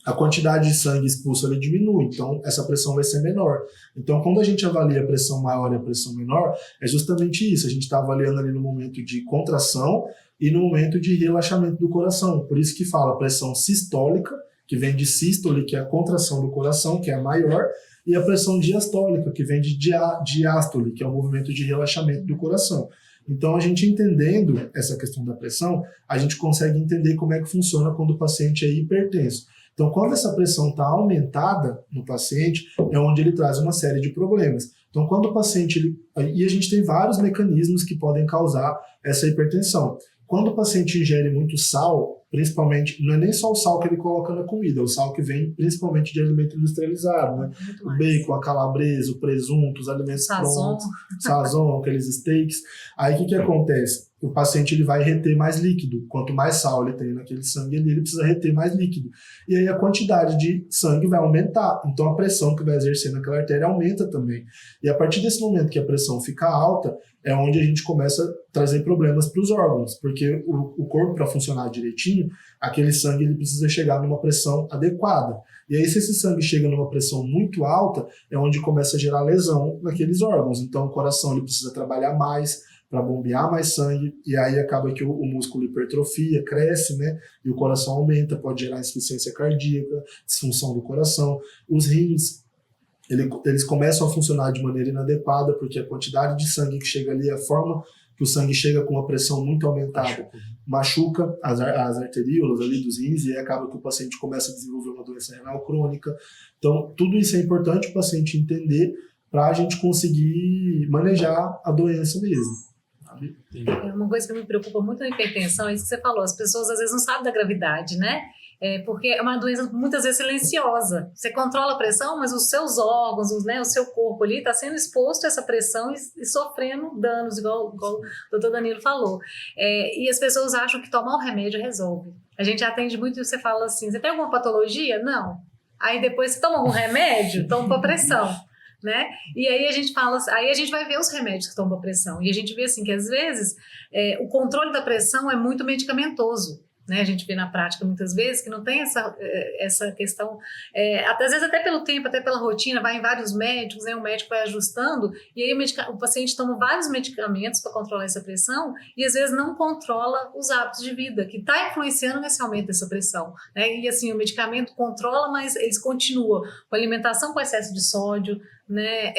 a quantidade de sangue expulso ele diminui, então essa pressão vai ser menor. Então quando a gente avalia a pressão maior e a pressão menor, é justamente isso, a gente está avaliando ali no momento de contração e no momento de relaxamento do coração. Por isso que fala pressão sistólica, que vem de sístole, que é a contração do coração, que é a maior, e a pressão diastólica, que vem de diástole, que é o movimento de relaxamento do coração. Então, a gente entendendo essa questão da pressão, a gente consegue entender como é que funciona quando o paciente é hipertenso. Então, quando essa pressão está aumentada no paciente, é onde ele traz uma série de problemas. Então, quando o paciente... E a gente tem vários mecanismos que podem causar essa hipertensão. Quando o paciente ingere muito sal, principalmente, não é nem só o sal que ele coloca na comida, é o sal que vem principalmente de alimento industrializado, né? O bacon, a calabresa, o presunto, os alimentos prontos, sazon, aqueles steaks. Aí o que acontece? O paciente ele vai reter mais líquido. Quanto mais sal ele tem naquele sangue ali, ele precisa reter mais líquido. E aí a quantidade de sangue vai aumentar. Então a pressão que vai exercer naquela artéria aumenta também. E a partir desse momento que a pressão fica alta, é onde a gente começa a trazer problemas para os órgãos, porque o corpo, para funcionar direitinho, aquele sangue ele precisa chegar numa pressão adequada. E aí, se esse sangue chega numa pressão muito alta, é onde começa a gerar lesão naqueles órgãos. Então, o coração ele precisa trabalhar mais para bombear mais sangue, e aí acaba que o músculo hipertrofia, cresce, né? E o coração aumenta, pode gerar insuficiência cardíaca, disfunção do coração. Os rins eles começam a funcionar de maneira inadequada, porque a quantidade de sangue que chega ali, a forma que o sangue chega com uma pressão muito aumentada, machuca as arteríolas ali dos rins, e aí acaba que o paciente começa a desenvolver uma doença renal crônica. Então, tudo isso é importante o paciente entender para a gente conseguir manejar a doença mesmo. Uma coisa que me preocupa muito na hipertensão é isso que você falou, as pessoas às vezes não sabem da gravidade, né? Porque é uma doença muitas vezes silenciosa. Você controla a pressão, mas os seus órgãos, o seu corpo ali está sendo exposto a essa pressão e sofrendo danos, igual o doutor Danilo falou. E as pessoas acham que tomar o remédio resolve. A gente atende muito e você fala assim, você tem alguma patologia? Não. Aí depois você toma algum remédio? Toma para pressão. Né? E aí a gente fala, aí a gente vai ver os remédios que estão para pressão, e a gente vê assim que às vezes o controle da pressão é muito medicamentoso, né? A gente vê na prática muitas vezes que não tem essa questão, às vezes até pelo tempo, até pela rotina, vai em vários médicos, né? O médico vai ajustando, e aí o paciente toma vários medicamentos para controlar essa pressão, e às vezes não controla os hábitos de vida, que está influenciando nesse aumento dessa pressão, né? E assim, o medicamento controla, mas eles continuam com alimentação com excesso de sódio, né,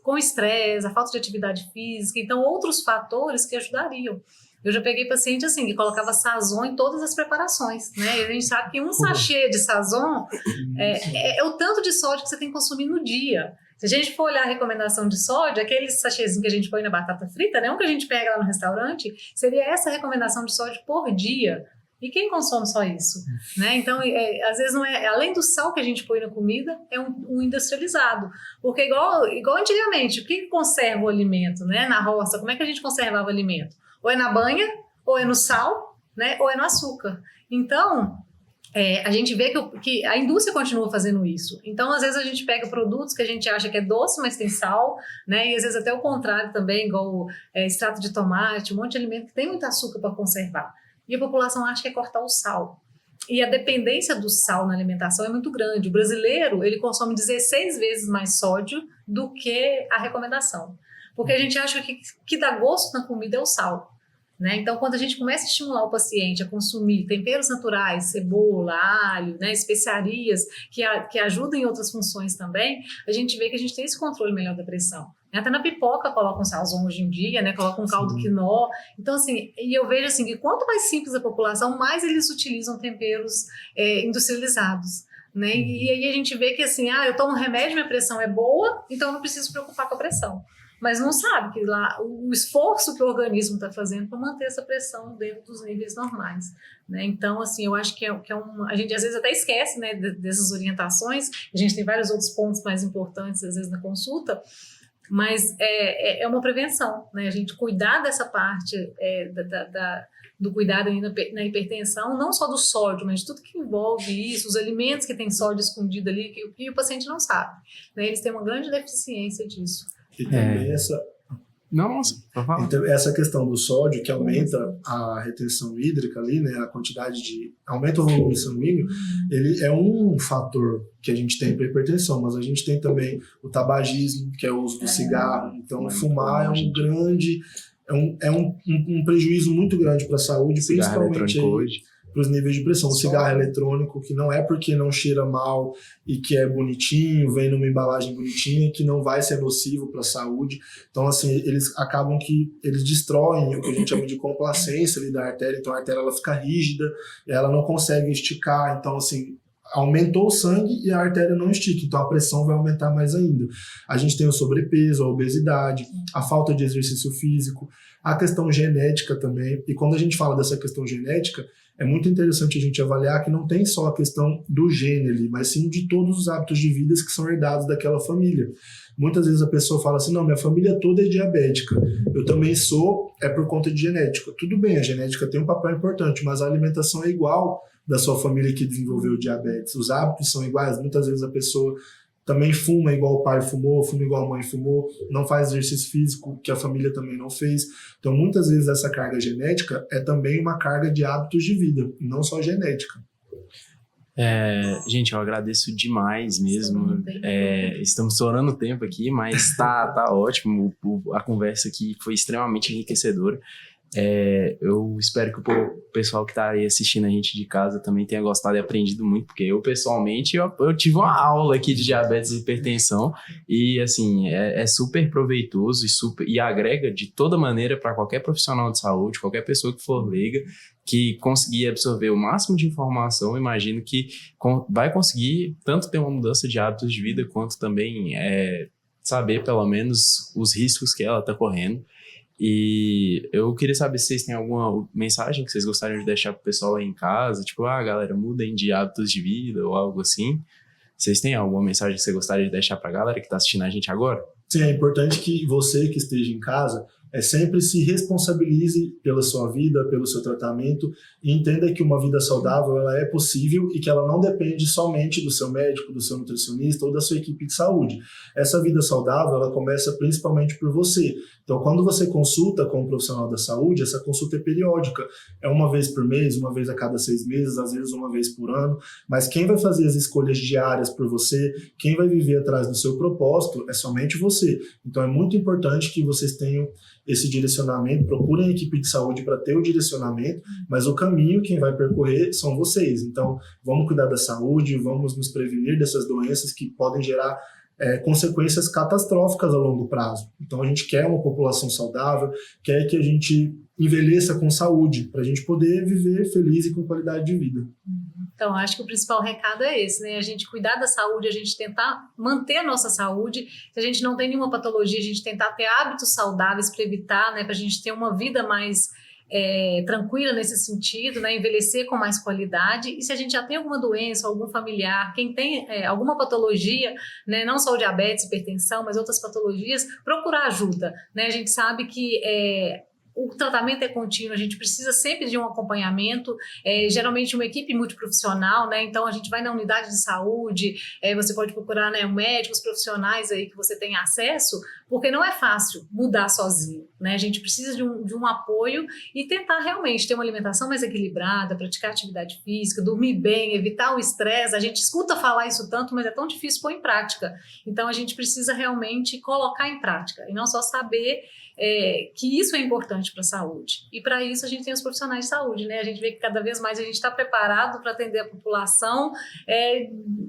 com estresse, a falta de atividade física, então outros fatores que ajudariam. Eu já peguei paciente assim, que colocava sazon em todas as preparações, né, e a gente sabe que um sachê de sazon é o tanto de sódio que você tem que consumir no dia. Se a gente for olhar a recomendação de sódio, aquele sachêzinho que a gente põe na batata frita, né, um que a gente pega lá no restaurante, seria essa recomendação de sódio por dia. E quem consome só isso? Né? Então, às vezes, não é, além do sal que a gente põe na comida, é um industrializado. Porque igual antigamente, o que conserva o alimento, né? Na roça, como é que a gente conservava o alimento? Ou é na banha, ou é no sal, né? Ou é no açúcar. Então, a gente vê que a indústria continua fazendo isso. Então, às vezes, a gente pega produtos que a gente acha que é doce, mas tem sal, né? E às vezes até o contrário também, igual extrato de tomate, um monte de alimento que tem muito açúcar para conservar. e a população acha que é cortar o sal. E a dependência do sal na alimentação é muito grande. O brasileiro, ele consome 16 vezes mais sódio do que a recomendação. Porque a gente acha que dá gosto na comida é o sal. Né? Então, quando a gente começa a estimular o paciente a consumir temperos naturais, cebola, alho, né, especiarias, que ajudam em outras funções também, a gente vê que a gente tem esse controle melhor da pressão. Até na pipoca coloca um salzão hoje em dia, né, coloca um caldo quinó. Então, assim, e eu vejo assim, que quanto mais simples a população, mais eles utilizam temperos industrializados. Né? E aí a gente vê que assim, eu tomo remédio, minha pressão é boa, então eu não preciso preocupar com a pressão. Mas não sabe que lá o esforço que o organismo está fazendo para manter essa pressão dentro dos níveis normais. Né? Então, assim, eu acho que a gente às vezes até esquece, né, dessas orientações. A gente tem vários outros pontos mais importantes, às vezes, na consulta, mas é uma prevenção, né? A gente cuidar dessa parte do cuidado na hipertensão, não só do sódio, mas de tudo que envolve isso, os alimentos que tem sódio escondido ali, que o paciente não sabe. Né? Eles têm uma grande deficiência disso. E também essa questão do sódio, que aumenta a retenção hídrica ali, né, a quantidade aumenta o volume sanguíneo, ele é um fator que a gente tem para hipertensão, mas a gente tem também o tabagismo, que é o uso do cigarro. Então, fumar é um grande, um prejuízo muito grande para a saúde, principalmente para os níveis de pressão. O cigarro eletrônico, que não é porque não cheira mal e que é bonitinho, vem numa embalagem bonitinha, que não vai ser nocivo para a saúde. Então, assim, eles acabam que eles destroem o que a gente chama de complacência ali da artéria. Então, a artéria ela fica rígida, ela não consegue esticar. Então, assim, aumentou o sangue e a artéria não estica, então a pressão vai aumentar mais ainda. A gente tem o sobrepeso, a obesidade, a falta de exercício físico, a questão genética também. E quando a gente fala dessa questão genética, é muito interessante a gente avaliar que não tem só a questão do gene ali, mas sim de todos os hábitos de vida que são herdados daquela família. Muitas vezes a pessoa fala assim, não, minha família toda é diabética, eu também sou, é por conta de genética. Tudo bem, a genética tem um papel importante, mas a alimentação é igual da sua família que desenvolveu diabetes. Os hábitos são iguais, muitas vezes a pessoa também fuma igual o pai fumou, fuma igual a mãe fumou, não faz exercício físico que a família também não fez. Então, muitas vezes essa carga genética é também uma carga de hábitos de vida, não só genética. Gente, eu agradeço demais mesmo. Estamos estourando o tempo aqui, mas tá ótimo. A conversa aqui foi extremamente enriquecedora. Eu espero que o pessoal que está aí assistindo a gente de casa também tenha gostado e aprendido muito, porque eu pessoalmente eu tive uma aula aqui de diabetes e hipertensão e assim é super proveitoso e agrega de toda maneira para qualquer profissional de saúde, qualquer pessoa que for leiga, que conseguir absorver o máximo de informação. Imagino que vai conseguir tanto ter uma mudança de hábitos de vida quanto também saber pelo menos os riscos que ela está correndo. E eu queria saber se vocês têm alguma mensagem que vocês gostariam de deixar pro pessoal aí em casa, tipo, galera, mudem de hábitos de vida ou algo assim. Vocês têm alguma mensagem que você gostaria de deixar pra galera que tá assistindo a gente agora? Sim, é importante que você que esteja em casa sempre se responsabilize pela sua vida, pelo seu tratamento e entenda que uma vida saudável ela é possível e que ela não depende somente do seu médico, do seu nutricionista ou da sua equipe de saúde. Essa vida saudável ela começa principalmente por você. Então, quando você consulta com um profissional da saúde, essa consulta é periódica. É uma vez por mês, uma vez a cada 6 meses, às vezes uma vez por ano. Mas quem vai fazer as escolhas diárias por você, quem vai viver atrás do seu propósito, é somente você. Então, é muito importante que vocês tenham esse direcionamento, procurem a equipe de saúde para ter o direcionamento, mas o caminho, quem vai percorrer são vocês. Então, vamos cuidar da saúde, vamos nos prevenir dessas doenças que podem gerar consequências catastróficas a longo prazo. Então, a gente quer uma população saudável, quer que a gente envelheça com saúde, para a gente poder viver feliz e com qualidade de vida. Então, acho que o principal recado é esse, né? A gente cuidar da saúde, a gente tentar manter a nossa saúde. Se a gente não tem nenhuma patologia, a gente tentar ter hábitos saudáveis para evitar, né? Para a gente ter uma vida mais tranquila nesse sentido, né? Envelhecer com mais qualidade. E se a gente já tem alguma doença, algum familiar, quem tem alguma patologia, né? Não só o diabetes, hipertensão, mas outras patologias, procurar ajuda, né? A gente sabe que o tratamento é contínuo, a gente precisa sempre de um acompanhamento, geralmente uma equipe multiprofissional, né? Então a gente vai na unidade de saúde, você pode procurar, né, médicos profissionais aí que você tem acesso porque não é fácil mudar sozinho, né? A gente precisa de um apoio e tentar realmente ter uma alimentação mais equilibrada, praticar atividade física, dormir bem, evitar o estresse. A gente escuta falar isso tanto, mas é tão difícil pôr em prática. Então, a gente precisa realmente colocar em prática e não só saber que isso é importante para a saúde. E para isso a gente tem os profissionais de saúde, né? A gente vê que cada vez mais a gente está preparado para atender a população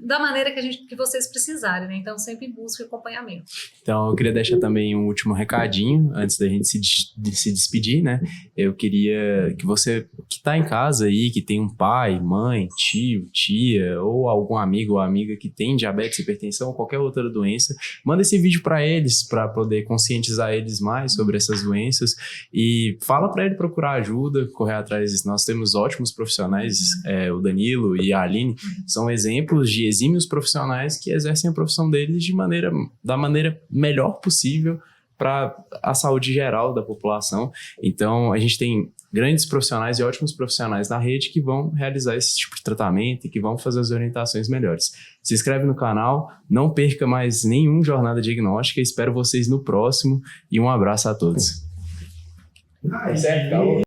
da maneira que vocês precisarem, né? Então sempre busque acompanhamento. Então eu queria deixar também um último recadinho antes da gente se despedir, né? Eu queria que você que está em casa aí, que tem um pai, mãe, tio, tia ou algum amigo ou amiga que tem diabetes, hipertensão ou qualquer outra doença, manda esse vídeo para eles, para poder conscientizar eles mais sobre essas doenças e fala para ele procurar ajuda, correr atrás. Nós temos ótimos profissionais, o Danilo e a Aline são exemplos de exímios profissionais que exercem a profissão deles da maneira melhor possível para a saúde geral da população. Então a gente tem grandes profissionais e ótimos profissionais na rede que vão realizar esse tipo de tratamento e que vão fazer as orientações melhores. Se inscreve no canal, não perca mais nenhum Jornada Diagnóstica, espero vocês no próximo e um abraço a todos. Certo,